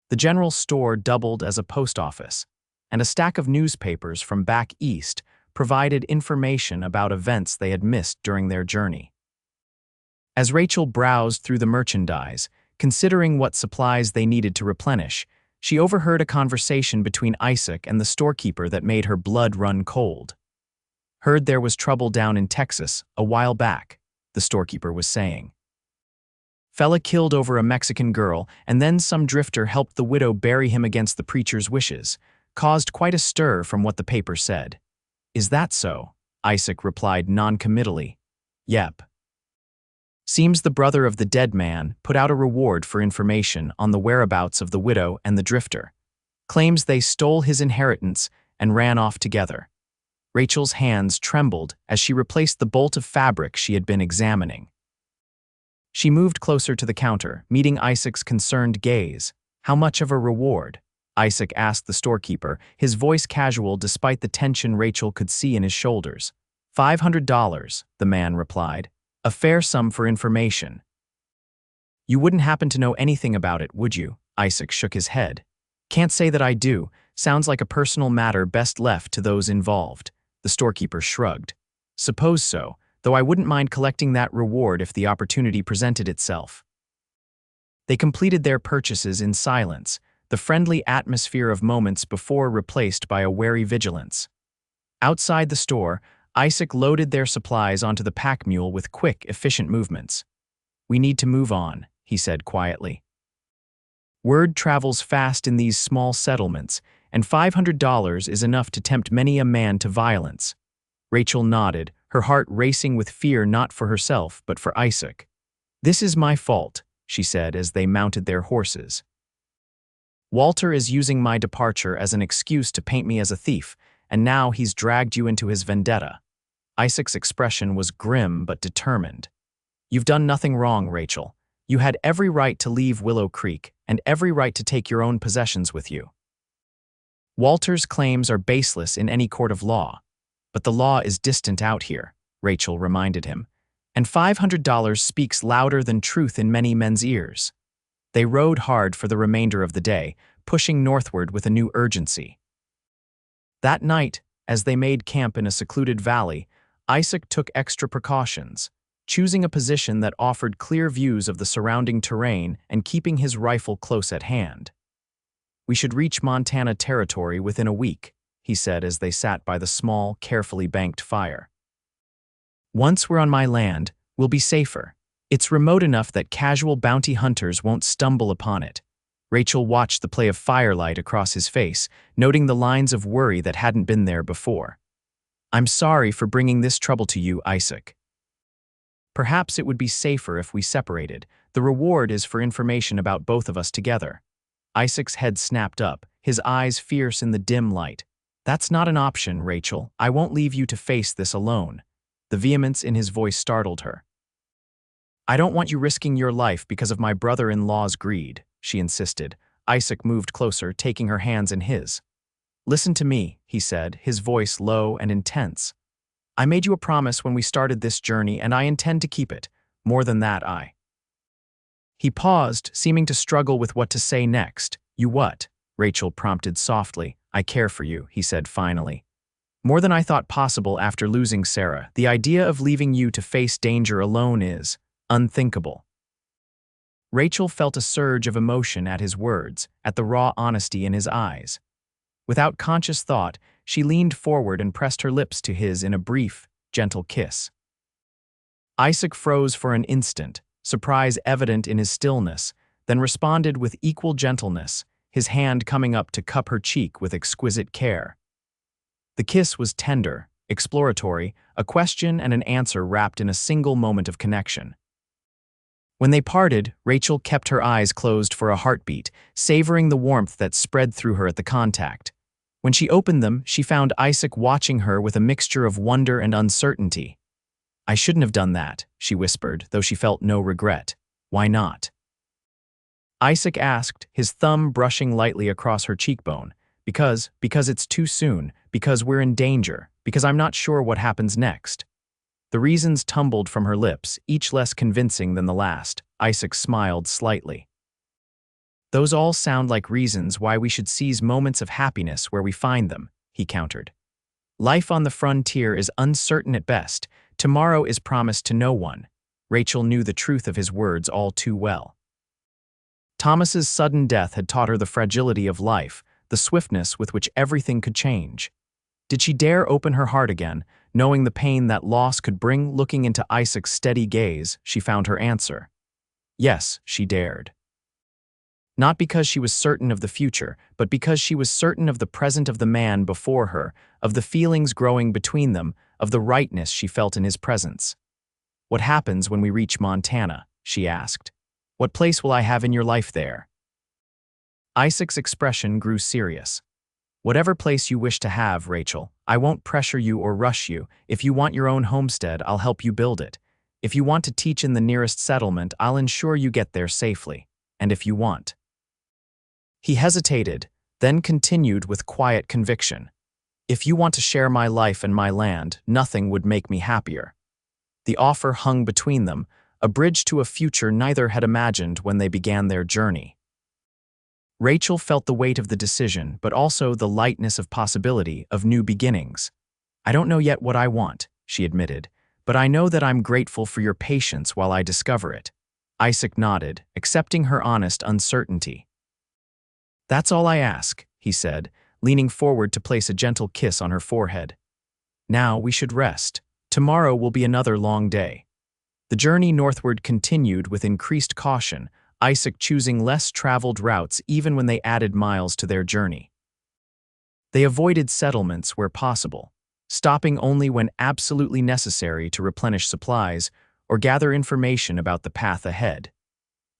The general store doubled as a post office, and a stack of newspapers from back east provided information about events they had missed during their journey. As Rachel browsed through the merchandise, considering what supplies they needed to replenish, she overheard a conversation between Isaac and the storekeeper that made her blood run cold. "Heard there was trouble down in Texas a while back," the storekeeper was saying. "Fella killed over a Mexican girl, and then some drifter helped the widow bury him against the preacher's wishes. Caused quite a stir from what the paper said." "Is that so?" Isaac replied noncommittally. Yep. Seems the brother of the dead man put out a reward for information on the whereabouts of the widow and the drifter. Claims they stole his inheritance and ran off together. Rachel's hands trembled as she replaced the bolt of fabric she had been examining. She moved closer to the counter, meeting Isaac's concerned gaze. How much of a reward? Isaac asked the storekeeper, his voice casual despite the tension Rachel could see in his shoulders. $500, the man replied. A fair sum for information. You wouldn't happen to know anything about it, would you? Isaac shook his head. Can't say that I do. Sounds like a personal matter best left to those involved. The storekeeper shrugged. Suppose so, though I wouldn't mind collecting that reward if the opportunity presented itself. They completed their purchases in silence, the friendly atmosphere of moments before replaced by a wary vigilance. Outside the store, Isaac loaded their supplies onto the pack mule with quick, efficient movements. We need to move on, he said quietly. Word travels fast in these small settlements, and $500 is enough to tempt many a man to violence. Rachel nodded, her heart racing with fear not for herself, but for Isaac. This is my fault, she said as they mounted their horses. Walter is using my departure as an excuse to paint me as a thief, and now he's dragged you into his vendetta. Isaac's expression was grim but determined. You've done nothing wrong, Rachel. You had every right to leave Willow Creek and every right to take your own possessions with you. Walter's claims are baseless in any court of law, but the law is distant out here, Rachel reminded him, and $500 speaks louder than truth in many men's ears. They rode hard for the remainder of the day, pushing northward with a new urgency. That night, as they made camp in a secluded valley, Isaac took extra precautions, choosing a position that offered clear views of the surrounding terrain and keeping his rifle close at hand. We should reach Montana territory within a week, he said as they sat by the small, carefully banked fire. Once we're on my land, we'll be safer. It's remote enough that casual bounty hunters won't stumble upon it. Rachel watched the play of firelight across his face, noting the lines of worry that hadn't been there before. I'm sorry for bringing this trouble to you, Isaac. Perhaps it would be safer if we separated. The reward is for information about both of us together. Isaac's head snapped up, his eyes fierce in the dim light. That's not an option, Rachel. I won't leave you to face this alone. The vehemence in his voice startled her. I don't want you risking your life because of my brother-in-law's greed, she insisted. Isaac moved closer, taking her hands in his. Listen to me, he said, his voice low and intense. I made you a promise when we started this journey, and I intend to keep it. More than that, He paused, seeming to struggle with what to say next. You what? Rachel prompted softly. I care for you, he said finally. More than I thought possible after losing Sarah. The idea of leaving you to face danger alone is unthinkable. Rachel felt a surge of emotion at his words, at the raw honesty in his eyes. Without conscious thought, she leaned forward and pressed her lips to his in a brief, gentle kiss. Isaac froze for an instant, surprise evident in his stillness, then responded with equal gentleness, his hand coming up to cup her cheek with exquisite care. The kiss was tender, exploratory, a question and an answer wrapped in a single moment of connection. When they parted, Rachel kept her eyes closed for a heartbeat, savoring the warmth that spread through her at the contact. When she opened them, she found Isaac watching her with a mixture of wonder and uncertainty. I shouldn't have done that, she whispered, though she felt no regret. Why not? Isaac asked, his thumb brushing lightly across her cheekbone. Because it's too soon, because we're in danger, because I'm not sure what happens next. The reasons tumbled from her lips, each less convincing than the last. Isaac smiled slightly. Those all sound like reasons why we should seize moments of happiness where we find them, he countered. Life on the frontier is uncertain at best. Tomorrow is promised to no one. Rachel knew the truth of his words all too well. Thomas's sudden death had taught her the fragility of life, the swiftness with which everything could change. Did she dare open her heart again, knowing the pain that loss could bring? Looking into Isaac's steady gaze, she found her answer. Yes, she dared. Not because she was certain of the future, but because she was certain of the present of the man before her, of the feelings growing between them, of the rightness she felt in his presence. "What happens when we reach Montana?" she asked. "What place will I have in your life there?" Isaac's expression grew serious. "Whatever place you wish to have, Rachel. I won't pressure you or rush you. If you want your own homestead, I'll help you build it. If you want to teach in the nearest settlement, I'll ensure you get there safely. And if you want—" He hesitated, then continued with quiet conviction. "If you want to share my life and my land, nothing would make me happier." The offer hung between them, a bridge to a future neither had imagined when they began their journey. Rachel felt the weight of the decision, but also the lightness of possibility, of new beginnings. "I don't know yet what I want," she admitted, "but I know that I'm grateful for your patience while I discover it." Isaac nodded, accepting her honest uncertainty. "That's all I ask," he said, leaning forward to place a gentle kiss on her forehead. "Now we should rest. Tomorrow will be another long day." The journey northward continued with increased caution, Isaac choosing less traveled routes even when they added miles to their journey. They avoided settlements where possible, stopping only when absolutely necessary to replenish supplies or gather information about the path ahead.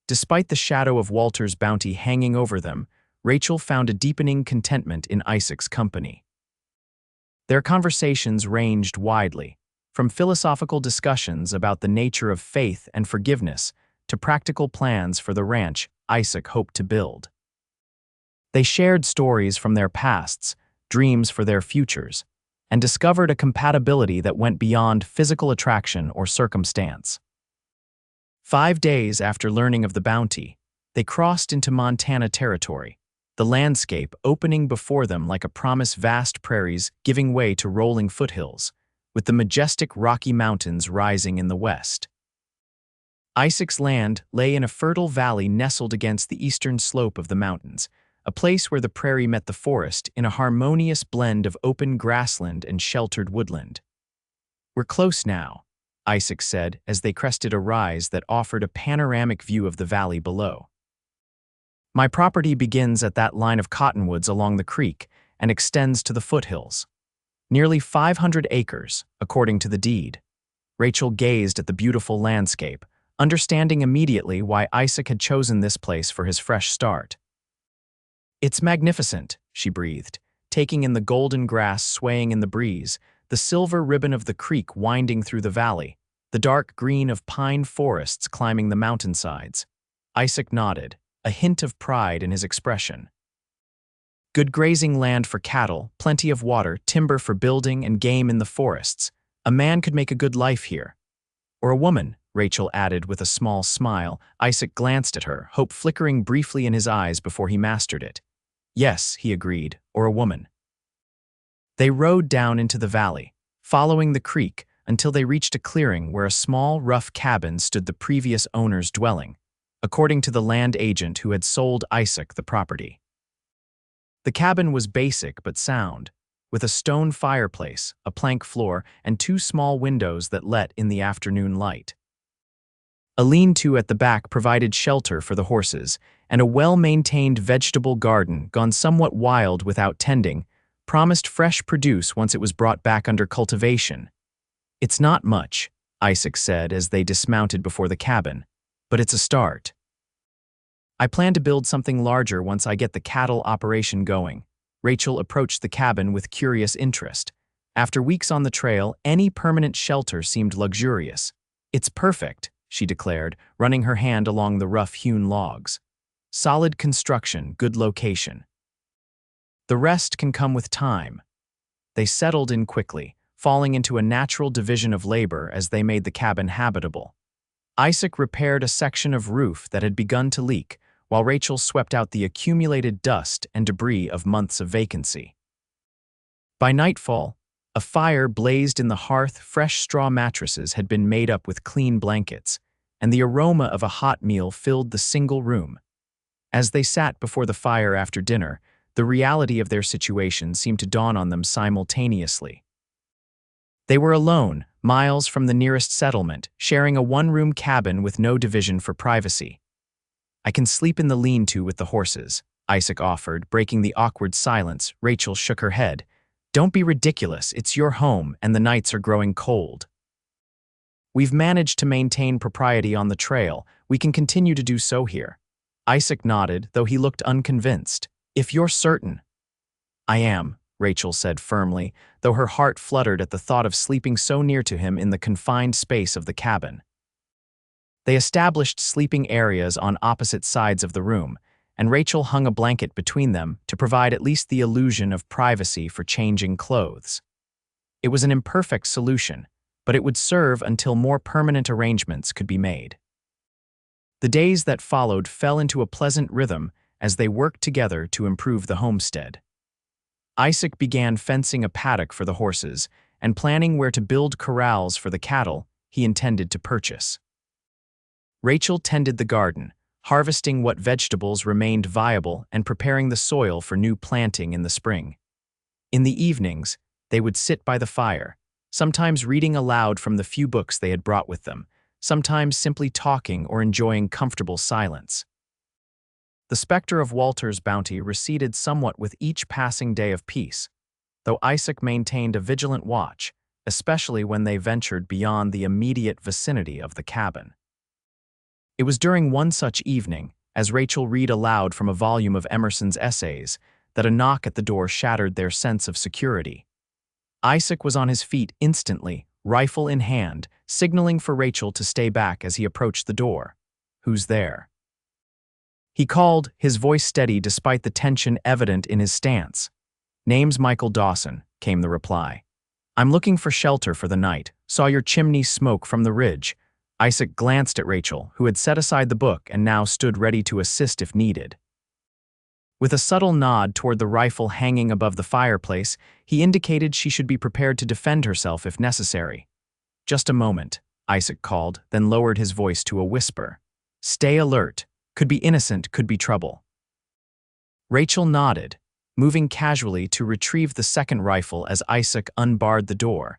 Despite the shadow of Walter's bounty hanging over them, Rachel found a deepening contentment in Isaac's company. Their conversations ranged widely, from philosophical discussions about the nature of faith and forgiveness to practical plans for the ranch Isaac hoped to build. They shared stories from their pasts, dreams for their futures, and discovered a compatibility that went beyond physical attraction or circumstance. 5 days after learning of the bounty, they crossed into Montana territory, the landscape opening before them like a promise, vast prairies giving way to rolling foothills, with the majestic Rocky Mountains rising in the west. Isaac's land lay in a fertile valley nestled against the eastern slope of the mountains, a place where the prairie met the forest in a harmonious blend of open grassland and sheltered woodland. "We're close now," Isaac said as they crested a rise that offered a panoramic view of the valley below. "My property begins at that line of cottonwoods along the creek and extends to the foothills. Nearly 500 acres, according to the deed." Rachel gazed at the beautiful landscape, understanding immediately why Isaac had chosen this place for his fresh start. "It's magnificent," she breathed, taking in the golden grass swaying in the breeze, the silver ribbon of the creek winding through the valley, the dark green of pine forests climbing the mountainsides. Isaac nodded, a hint of pride in his expression. "Good grazing land for cattle, plenty of water, timber for building, and game in the forests. A man could make a good life here. Or a woman," Rachel added with a small smile. Isaac glanced at her, hope flickering briefly in his eyes before he mastered it. "Yes," he agreed, "or a woman." They rode down into the valley, following the creek until they reached a clearing where a small, rough cabin stood the previous owner's dwelling, according to the land agent who had sold Isaac the property. The cabin was basic but sound, with a stone fireplace, a plank floor, and 2 small windows that let in the afternoon light. A lean-to at the back provided shelter for the horses, and a well-maintained vegetable garden, gone somewhat wild without tending, promised fresh produce once it was brought back under cultivation. "It's not much," Isaac said as they dismounted before the cabin, "but it's a start. I plan to build something larger once I get the cattle operation going." Rachel approached the cabin with curious interest. After weeks on the trail, any permanent shelter seemed luxurious. "It's perfect," she declared, running her hand along the rough-hewn logs. "Solid construction, good location. The rest can come with time." They settled in quickly, falling into a natural division of labor as they made the cabin habitable. Isaac repaired a section of roof that had begun to leak, while Rachel swept out the accumulated dust and debris of months of vacancy. By nightfall, a fire blazed in the hearth, fresh straw mattresses had been made up with clean blankets, and the aroma of a hot meal filled the single room. As they sat before the fire after dinner, the reality of their situation seemed to dawn on them simultaneously. They were alone, miles from the nearest settlement, sharing a one-room cabin with no division for privacy. "I can sleep in the lean-to with the horses," Isaac offered, breaking the awkward silence. Rachel shook her head. Don't be ridiculous, it's your home and the nights are growing cold. We've managed to maintain propriety on the trail. We can continue to do so here. Isaac nodded, though he looked unconvinced. If you're certain. I am, Rachel said firmly, though her heart fluttered at the thought of sleeping so near to him in the confined space of the cabin. They established sleeping areas on opposite sides of the room, and Rachel hung a blanket between them to provide at least the illusion of privacy for changing clothes. It was an imperfect solution, but it would serve until more permanent arrangements could be made. The days that followed fell into a pleasant rhythm as they worked together to improve the homestead. Isaac began fencing a paddock for the horses and planning where to build corrals for the cattle he intended to purchase. Rachel tended the garden, harvesting what vegetables remained viable and preparing the soil for new planting in the spring. In the evenings, they would sit by the fire, sometimes reading aloud from the few books they had brought with them, sometimes simply talking or enjoying comfortable silence. The specter of Walter's bounty receded somewhat with each passing day of peace, though Isaac maintained a vigilant watch, especially when they ventured beyond the immediate vicinity of the cabin. It was during one such evening, as Rachel read aloud from a volume of Emerson's essays, that a knock at the door shattered their sense of security. Isaac was on his feet instantly, rifle in hand, signaling for Rachel to stay back as he approached the door. "Who's there?" He called, his voice steady despite the tension evident in his stance. "Name's Michael Dawson," came the reply. "I'm looking for shelter for the night. Saw your chimney smoke from the ridge." Isaac glanced at Rachel, who had set aside the book and now stood ready to assist if needed. With a subtle nod toward the rifle hanging above the fireplace, he indicated she should be prepared to defend herself if necessary. "Just a moment," Isaac called, then lowered his voice to a whisper. "Stay alert. Could be innocent, could be trouble." Rachel nodded, moving casually to retrieve the second rifle as Isaac unbarred the door,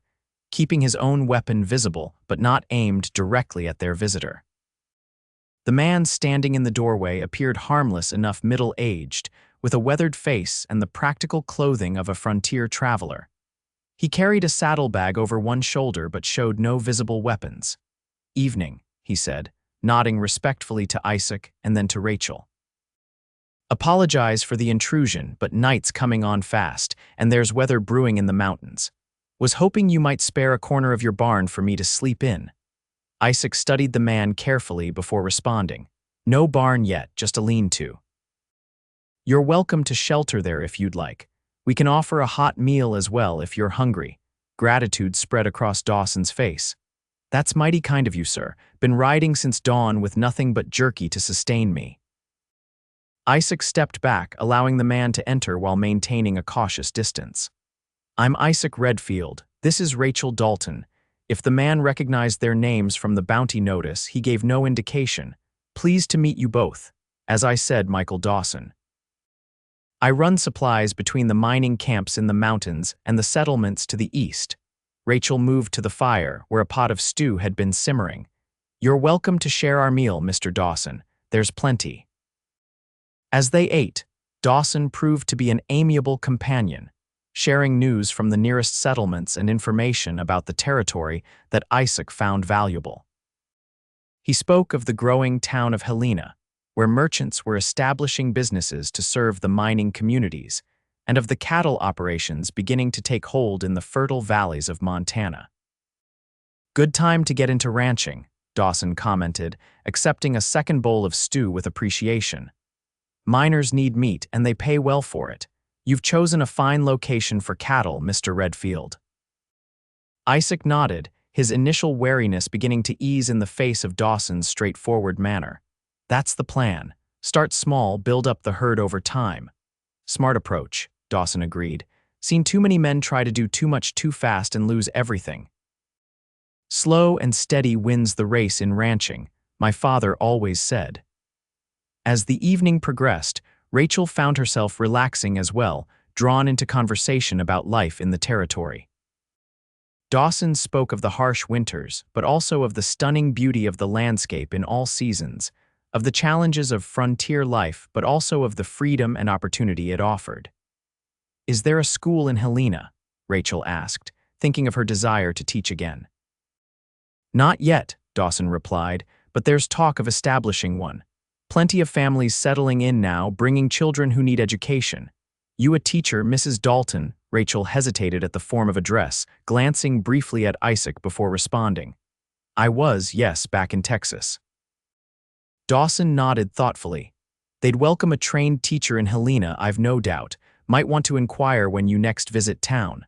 keeping his own weapon visible but not aimed directly at their visitor. The man standing in the doorway appeared harmless enough middle-aged, with a weathered face and the practical clothing of a frontier traveler. He carried a saddlebag over one shoulder but showed no visible weapons. "Evening," he said, nodding respectfully to Isaac and then to Rachel. "Apologize for the intrusion, but night's coming on fast, and there's weather brewing in the mountains. Was hoping you might spare a corner of your barn for me to sleep in." Isaac studied the man carefully before responding. "No barn yet, just a lean-to." "You're welcome to shelter there if you'd like. We can offer a hot meal as well if you're hungry." Gratitude spread across Dawson's face. "That's mighty kind of you, sir. Been riding since dawn with nothing but jerky to sustain me." Isaac stepped back, allowing the man to enter while maintaining a cautious distance. "I'm Isaac Redfield. This is Rachel Dalton." If the man recognized their names from the bounty notice, he gave no indication. "Pleased to meet you both. As I said, Michael Dawson. I run supplies between the mining camps in the mountains and the settlements to the east." Rachel moved to the fire, where a pot of stew had been simmering. "You're welcome to share our meal, Mr. Dawson. There's plenty." As they ate, Dawson proved to be an amiable companion, sharing news from the nearest settlements and information about the territory that Isaac found valuable. He spoke of the growing town of Helena, where merchants were establishing businesses to serve the mining communities, and of the cattle operations beginning to take hold in the fertile valleys of Montana. "Good time to get into ranching," Dawson commented, accepting a second bowl of stew with appreciation. "Miners need meat, and they pay well for it. You've chosen a fine location for cattle, Mr. Redfield." Isaac nodded, his initial wariness beginning to ease in the face of Dawson's straightforward manner. "That's the plan. Start small, build up the herd over time." "Smart approach," Dawson agreed. "Seen too many men try to do too much too fast and lose everything. Slow and steady wins the race in ranching, my father always said." As the evening progressed, Rachel found herself relaxing as well, drawn into conversation about life in the territory. Dawson spoke of the harsh winters, but also of the stunning beauty of the landscape in all seasons, of the challenges of frontier life, but also of the freedom and opportunity it offered. "Is there a school in Helena?" Rachel asked, thinking of her desire to teach again. Not yet, Dawson replied, but there's talk of establishing one. Plenty of families settling in now, bringing children who need education. You a teacher, Mrs. Dalton? Rachel hesitated at the form of address, glancing briefly at Isaac before responding. I was, yes, back in Texas. Dawson nodded thoughtfully. They'd welcome a trained teacher in Helena, I've no doubt. Might want to inquire when you next visit town.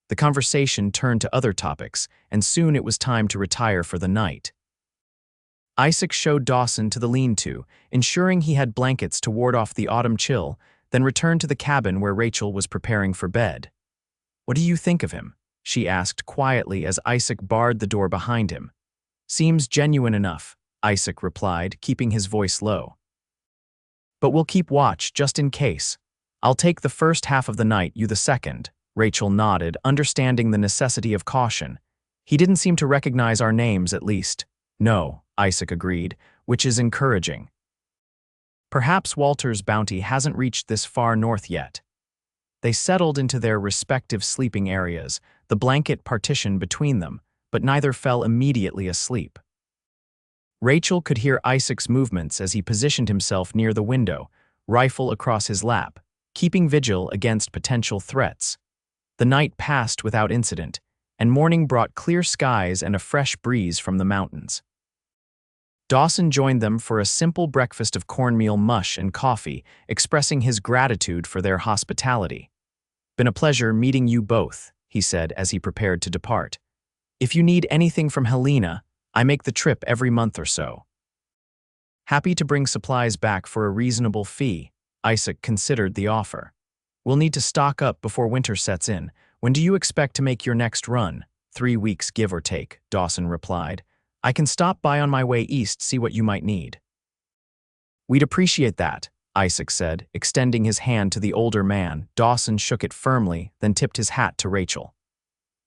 The conversation turned to other topics, and soon it was time to retire for the night. Isaac showed Dawson to the lean-to, ensuring he had blankets to ward off the autumn chill, then returned to the cabin where Rachel was preparing for bed. What do you think of him? She asked quietly as Isaac barred the door behind him. Seems genuine enough, Isaac replied, keeping his voice low. But we'll keep watch, just in case. I'll take the first half of the night, you the second. Rachel nodded, understanding the necessity of caution. He didn't seem to recognize our names, at least. No, Isaac agreed, which is encouraging. Perhaps Walter's bounty hasn't reached this far north yet. They settled into their respective sleeping areas, the blanket partition between them, but neither fell immediately asleep. Rachel could hear Isaac's movements as he positioned himself near the window, rifle across his lap, keeping vigil against potential threats. The night passed without incident, and morning brought clear skies and a fresh breeze from the mountains. Dawson joined them for a simple breakfast of cornmeal mush and coffee, expressing his gratitude for their hospitality. Been a pleasure meeting you both, he said as he prepared to depart. If you need anything from Helena, I make the trip every month or so. Happy to bring supplies back for a reasonable fee, Isaac considered the offer. We'll need to stock up before winter sets in. When do you expect to make your next run? 3 weeks, give or take, Dawson replied. I can stop by on my way east, see what you might need. We'd appreciate that, Isaac said, extending his hand to the older man. Dawson shook it firmly, then tipped his hat to Rachel.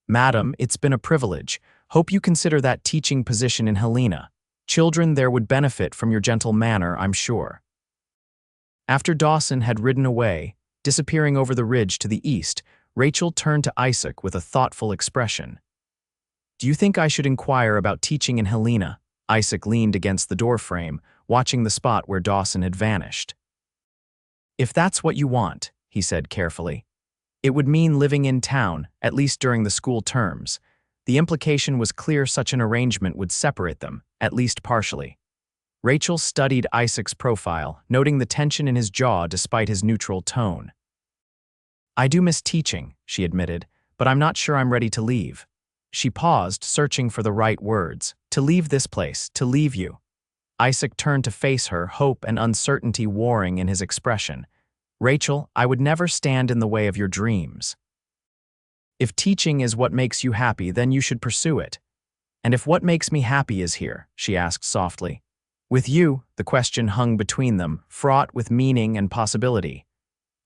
Madam, it's been a privilege. Hope you consider that teaching position in Helena. Children there would benefit from your gentle manner, I'm sure. After Dawson had ridden away, disappearing over the ridge to the east, Rachel turned to Isaac with a thoughtful expression. Do you think I should inquire about teaching in Helena? Isaac leaned against the doorframe, watching the spot where Dawson had vanished. If that's what you want, he said carefully. It would mean living in town, at least during the school terms. The implication was clear such an arrangement would separate them, at least partially. Rachel studied Isaac's profile, noting the tension in his jaw despite his neutral tone. I do miss teaching, she admitted, but I'm not sure I'm ready to leave. She paused, searching for the right words. To leave this place, to leave you. Isaac turned to face her, hope and uncertainty warring in his expression. Rachel, I would never stand in the way of your dreams. If teaching is what makes you happy, then you should pursue it. And if what makes me happy is here, she asked softly. With you, the question hung between them, fraught with meaning and possibility.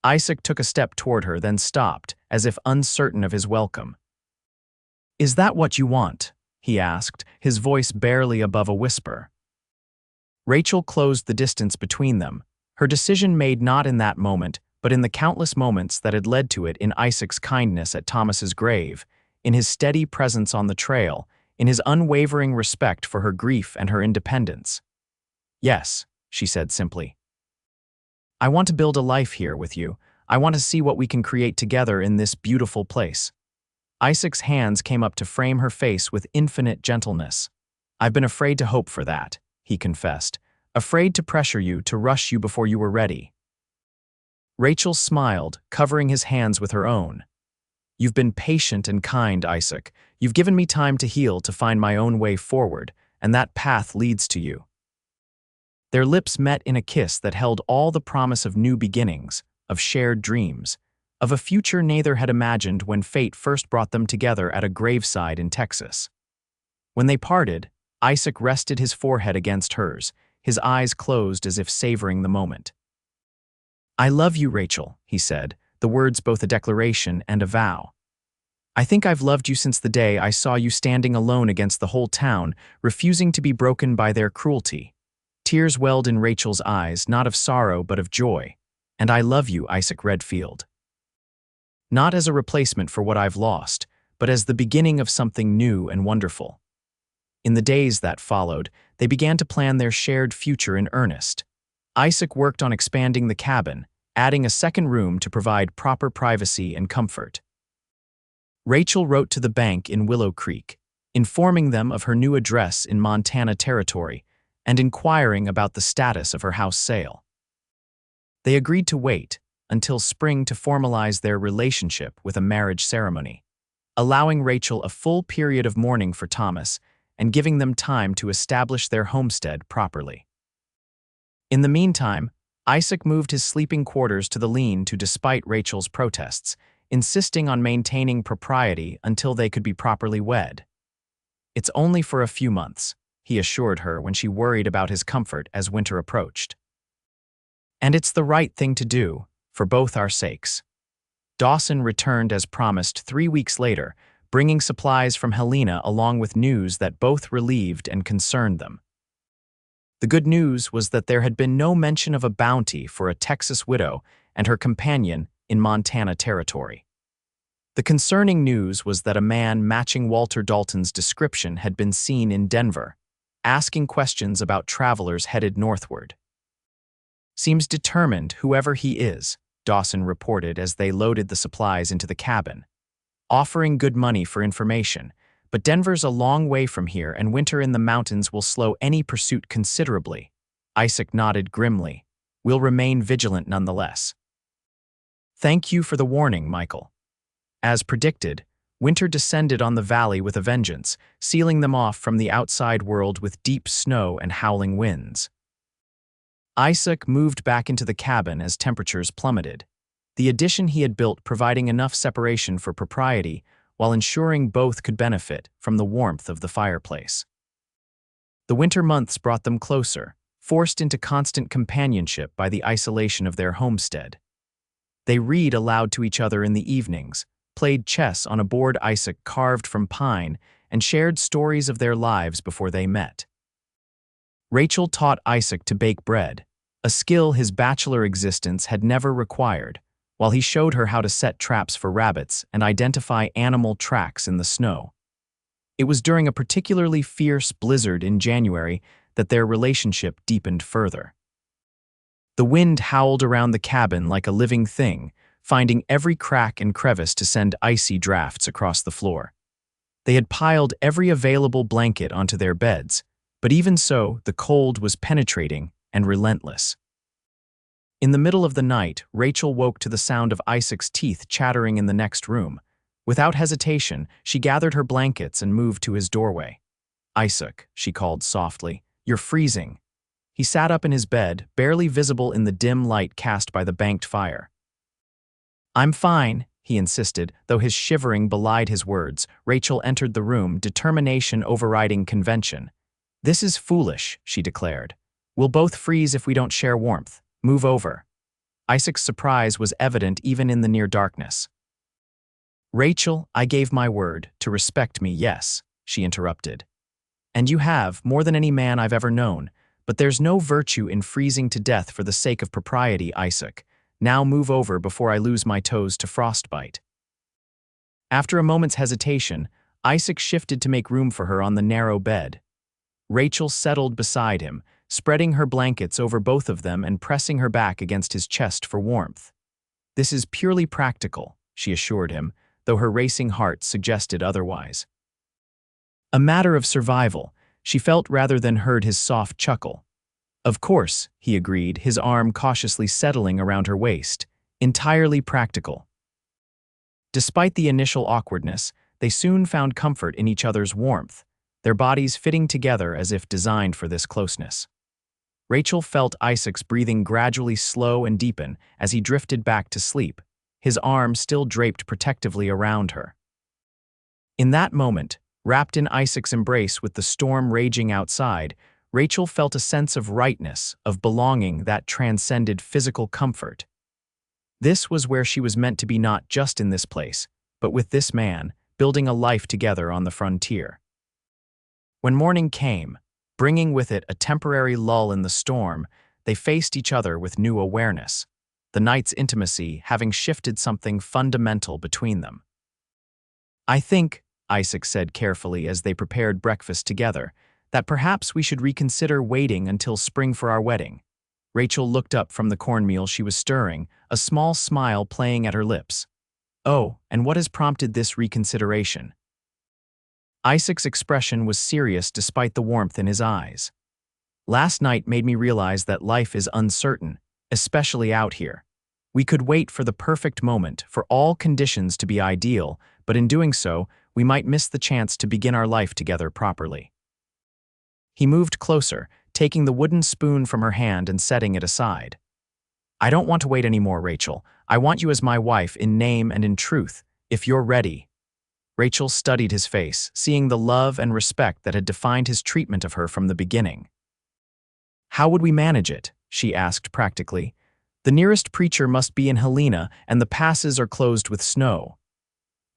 Isaac took a step toward her, then stopped, as if uncertain of his welcome. Is that what you want? He asked, his voice barely above a whisper. Rachel closed the distance between them, her decision made not in that moment, but in the countless moments that had led to it, in Isaac's kindness at Thomas's grave, in his steady presence on the trail, in his unwavering respect for her grief and her independence. Yes, she said simply. I want to build a life here with you. I want to see what we can create together in this beautiful place. Isaac's hands came up to frame her face with infinite gentleness. I've been afraid to hope for that, he confessed, afraid to pressure you, to rush you before you were ready. Rachel smiled, covering his hands with her own. You've been patient and kind, Isaac. You've given me time to heal, to find my own way forward, and that path leads to you. Their lips met in a kiss that held all the promise of new beginnings, of shared dreams, of a future neither had imagined when fate first brought them together at a graveside in Texas. When they parted, Isaac rested his forehead against hers, his eyes closed as if savoring the moment. I love you, Rachel, he said, the words both a declaration and a vow. I think I've loved you since the day I saw you standing alone against the whole town, refusing to be broken by their cruelty. Tears welled in Rachel's eyes, not of sorrow but of joy. And I love you, Isaac Redfield. not as a replacement for what I've lost, but as the beginning of something new and wonderful. In the days that followed, they began to plan their shared future in earnest. Isaac worked on expanding the cabin, adding a second room to provide proper privacy and comfort. Rachel wrote to the bank in Willow Creek, informing them of her new address in Montana Territory and inquiring about the status of her house sale. They agreed to wait until spring to formalize their relationship with a marriage ceremony, allowing Rachel a full period of mourning for Thomas and giving them time to establish their homestead properly. In the meantime, Isaac moved his sleeping quarters to the lean-to despite Rachel's protests, insisting on maintaining propriety until they could be properly wed. "It's only for a few months," he assured her when she worried about his comfort as winter approached. "And it's the right thing to do, for both our sakes." Dawson returned as promised 3 weeks later, bringing supplies from Helena along with news that both relieved and concerned them. The good news was that there had been no mention of a bounty for a Texas widow and her companion in Montana Territory. The concerning news was that a man matching Walter Dalton's description had been seen in Denver, asking questions about travelers headed northward. "Seems determined, whoever he is," Dawson reported as they loaded the supplies into the cabin, "offering good money for information, but Denver's a long way from here and winter in the mountains will slow any pursuit considerably." Isaac nodded grimly. "We'll remain vigilant nonetheless." "Thank you for the warning, Michael." As predicted, winter descended on the valley with a vengeance, sealing them off from the outside world with deep snow and howling winds. Isaac moved back into the cabin as temperatures plummeted, the addition he had built providing enough separation for propriety while ensuring both could benefit from the warmth of the fireplace. The winter months brought them closer, forced into constant companionship by the isolation of their homestead. They read aloud to each other in the evenings, played chess on a board Isaac carved from pine, and shared stories of their lives before they met. Rachel taught Isaac to bake bread, a skill his bachelor existence had never required, while he showed her how to set traps for rabbits and identify animal tracks in the snow. It was during a particularly fierce blizzard in January that their relationship deepened further. The wind howled around the cabin like a living thing, finding every crack and crevice to send icy drafts across the floor. They had piled every available blanket onto their beds, but even so, the cold was penetrating and relentless. In the middle of the night, Rachel woke to the sound of Isaac's teeth chattering in the next room. Without hesitation, she gathered her blankets and moved to his doorway. "Isaac," she called softly, "you're freezing." He sat up in his bed, barely visible in the dim light cast by the banked fire. "I'm fine," he insisted, though his shivering belied his words. Rachel entered the room, determination overriding convention. "This is foolish," she declared. "We'll both freeze if we don't share warmth. Move over." Isaac's surprise was evident even in the near darkness. "Rachel, I gave my word to respect me, yes," she interrupted. "And you have, more than any man I've ever known, but there's no virtue in freezing to death for the sake of propriety, Isaac. Now move over before I lose my toes to frostbite." After a moment's hesitation, Isaac shifted to make room for her on the narrow bed. Rachel settled beside him, spreading her blankets over both of them and pressing her back against his chest for warmth. "This is purely practical," she assured him, though her racing heart suggested otherwise. "A matter of survival," she felt rather than heard his soft chuckle. "Of course," he agreed, his arm cautiously settling around her waist. "Entirely practical." Despite the initial awkwardness, they soon found comfort in each other's warmth, their bodies fitting together as if designed for this closeness. Rachel felt Isaac's breathing gradually slow and deepen as he drifted back to sleep, his arm still draped protectively around her. In that moment, wrapped in Isaac's embrace with the storm raging outside, Rachel felt a sense of rightness, of belonging that transcended physical comfort. This was where she was meant to be, not just in this place, but with this man, building a life together on the frontier. When morning came, bringing with it a temporary lull in the storm, they faced each other with new awareness. the night's intimacy having shifted something fundamental between them. "I think," Isaac said carefully as they prepared breakfast together, "that perhaps we should reconsider waiting until spring for our wedding." Rachel looked up from the cornmeal she was stirring, a small smile playing at her lips. "Oh, and what has prompted this reconsideration?" Isaac's expression was serious despite the warmth in his eyes. "Last night made me realize that life is uncertain, especially out here. We could wait for the perfect moment, for all conditions to be ideal, but in doing so, we might miss the chance to begin our life together properly." He moved closer, taking the wooden spoon from her hand and setting it aside. "I don't want to wait anymore, Rachel. I want you as my wife in name and in truth, if you're ready." Rachel studied his face, seeing the love and respect that had defined his treatment of her from the beginning. "How would we manage it?" she asked practically. "The nearest preacher must be in Helena, and the passes are closed with snow."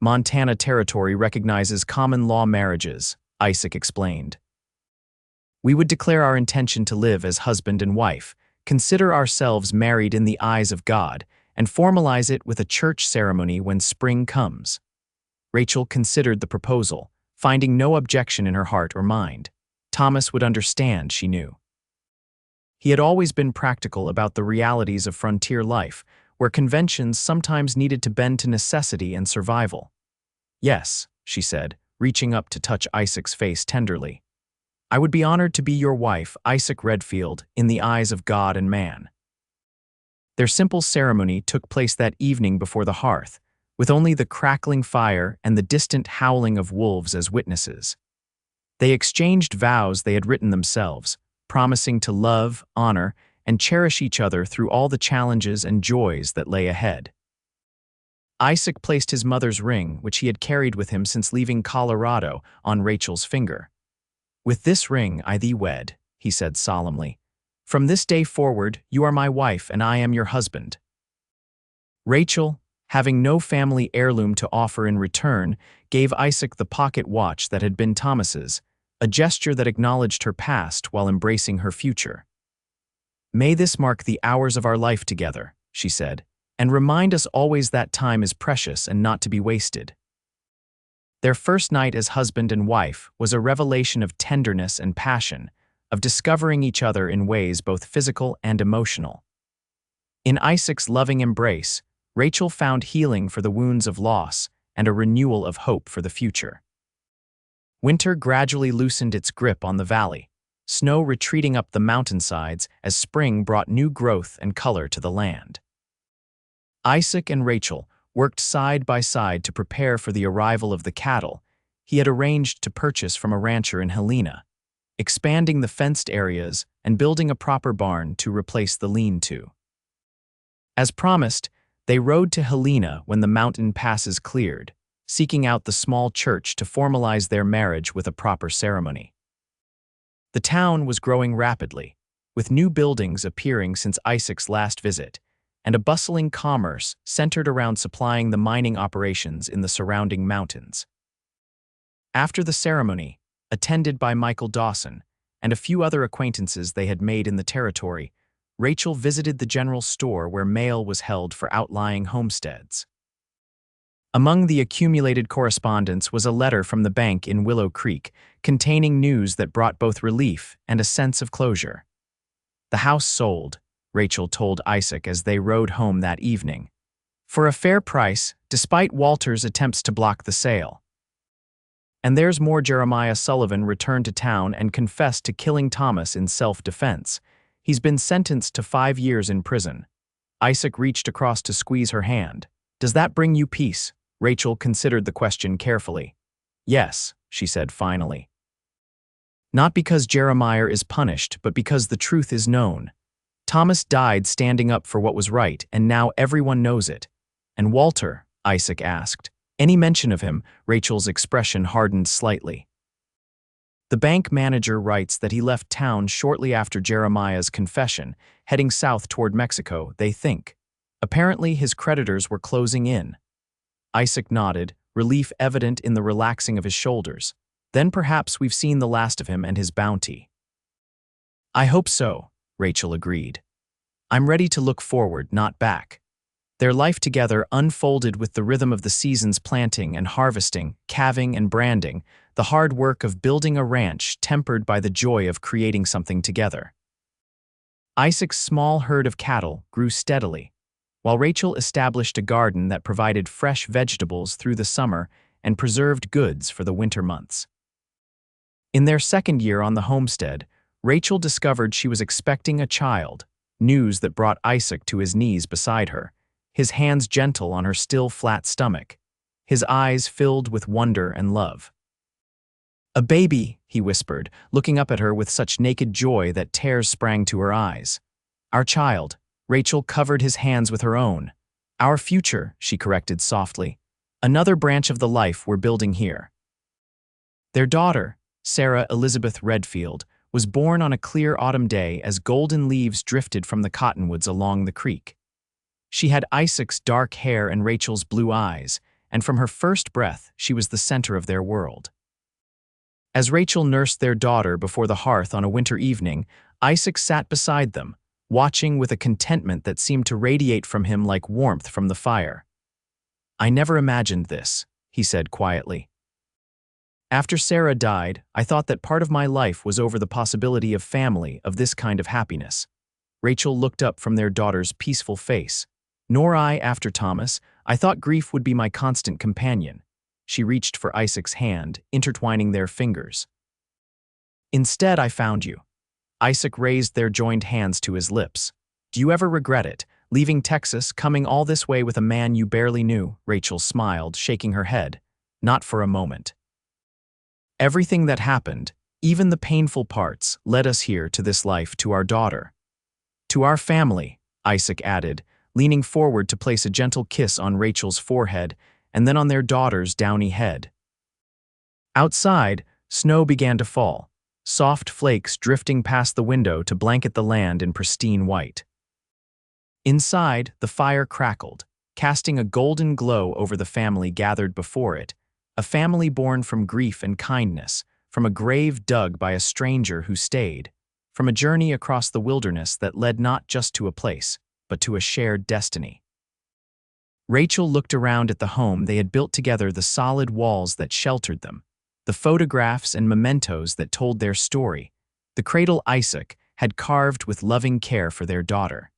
"Montana territory recognizes common law marriages," Isaac explained. "We would declare our intention to live as husband and wife, consider ourselves married in the eyes of God, and formalize it with a church ceremony when spring comes." Rachel considered the proposal, finding no objection in her heart or mind. Thomas would understand, she knew. He had always been practical about the realities of frontier life, where conventions sometimes needed to bend to necessity and survival. "Yes," she said, reaching up to touch Isaac's face tenderly. "I would be honored to be your wife, Isaac Redfield, in the eyes of God and man." Their simple ceremony took place that evening before the hearth, with only the crackling fire and the distant howling of wolves as witnesses. They exchanged vows they had written themselves, promising to love, honor, and cherish each other through all the challenges and joys that lay ahead. Isaac placed his mother's ring, which he had carried with him since leaving Colorado, on Rachel's finger. "With this ring I thee wed," he said solemnly. "From this day forward, you are my wife and I am your husband." Rachel, having no family heirloom to offer in return, gave Isaac the pocket watch that had been Thomas's, a gesture that acknowledged her past while embracing her future. "May this mark the hours of our life together," she said, "and remind us always that time is precious and not to be wasted." Their first night as husband and wife was a revelation of tenderness and passion, of discovering each other in ways both physical and emotional. In Isaac's loving embrace, Rachel found healing for the wounds of loss and a renewal of hope for the future. Winter gradually loosened its grip on the valley, snow retreating up the mountainsides as spring brought new growth and color to the land. Isaac and Rachel worked side by side to prepare for the arrival of the cattle he had arranged to purchase from a rancher in Helena, expanding the fenced areas and building a proper barn to replace the lean-to. As promised, they rode to Helena when the mountain passes cleared, seeking out the small church to formalize their marriage with a proper ceremony. The town was growing rapidly, with new buildings appearing since Isaac's last visit, and a bustling commerce centered around supplying the mining operations in the surrounding mountains. After the ceremony, attended by Michael Dawson and a few other acquaintances they had made in the territory, Rachel visited the general store where mail was held for outlying homesteads. Among the accumulated correspondence was a letter from the bank in Willow Creek containing news that brought both relief and a sense of closure. The house sold, Rachel told Isaac as they rode home that evening, for a fair price, despite Walter's attempts to block the sale. And there's more. Jeremiah Sullivan returned to town and confessed to killing Thomas in self-defense. He's been sentenced to 5 years in prison. Isaac reached across to squeeze her hand. "Does that bring you peace?" Rachel considered the question carefully. "Yes," she said finally. "Not because Jeremiah is punished, but because the truth is known. Thomas died standing up for what was right, and now everyone knows it." "And Walter?" Isaac asked. Any mention of him, Rachel's expression hardened slightly. The bank manager writes that he left town shortly after Jeremiah's confession, heading south toward Mexico, they think. Apparently his creditors were closing in. Isaac nodded, relief evident in the relaxing of his shoulders. "Then perhaps we've seen the last of him and his bounty." "I hope so," Rachel agreed. I'm ready to look forward, not back." Their life together unfolded with the rhythm of the seasons, planting and harvesting, calving and branding, the hard work of building a ranch tempered by the joy of creating something together. Isaac's small herd of cattle grew steadily, while Rachel established a garden that provided fresh vegetables through the summer and preserved goods for the winter months. In their second year on the homestead, Rachel discovered she was expecting a child, news that brought Isaac to his knees beside her, his hands gentle on her still flat stomach, his eyes filled with wonder and love. "A baby," he whispered, looking up at her with such naked joy that tears sprang to her eyes. "Our child." Rachel covered his hands with her own. "Our future," she corrected softly. "Another branch of the life we're building here." Their daughter, Sarah Elizabeth Redfield, was born on a clear autumn day as golden leaves drifted from the cottonwoods along the creek. She had Isaac's dark hair and Rachel's blue eyes, and from her first breath, she was the center of their world. As Rachel nursed their daughter before the hearth on a winter evening, Isaac sat beside them, watching with a contentment that seemed to radiate from him like warmth from the fire. "I never imagined this," he said quietly. "After Sarah died, I thought that part of my life was over the possibility of family, of this kind of happiness." Rachel looked up from their daughter's peaceful face. "Nor I after Thomas. I thought grief would be my constant companion." She reached for Isaac's hand, intertwining their fingers. "Instead, I found you." Isaac raised their joined hands to his lips. "Do you ever regret it, leaving Texas, coming all this way with a man you barely knew?" Rachel smiled, shaking her head. "Not for a moment. Everything that happened, even the painful parts, led us here to this life, to our daughter. To our family," Isaac added, leaning forward to place a gentle kiss on Rachel's forehead and then on their daughter's downy head. Outside, snow began to fall, soft flakes drifting past the window to blanket the land in pristine white. Inside, the fire crackled, casting a golden glow over the family gathered before it, a family born from grief and kindness, from a grave dug by a stranger who stayed, from a journey across the wilderness that led not just to a place, but to a shared destiny. Rachel looked around at the home they had built together, the solid walls that sheltered them, the photographs and mementos that told their story, the cradle Isaac had carved with loving care for their daughter.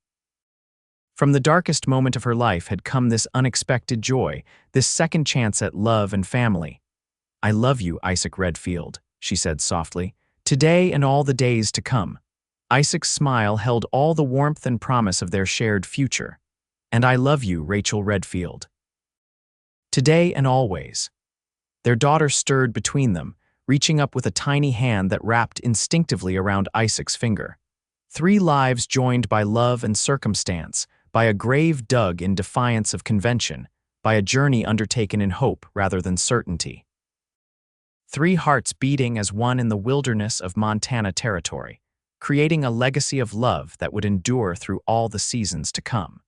From the darkest moment of her life had come this unexpected joy, this second chance at love and family. "I love you, Isaac Redfield," she said softly, "today and all the days to come." Isaac's smile held all the warmth and promise of their shared future. "And I love you, Rachel Redfield. Today and always." Their daughter stirred between them, reaching up with a tiny hand that wrapped instinctively around Isaac's finger. Three lives joined by love and circumstance, by a grave dug in defiance of convention, by a journey undertaken in hope rather than certainty. Three hearts beating as one in the wilderness of Montana territory, creating a legacy of love that would endure through all the seasons to come.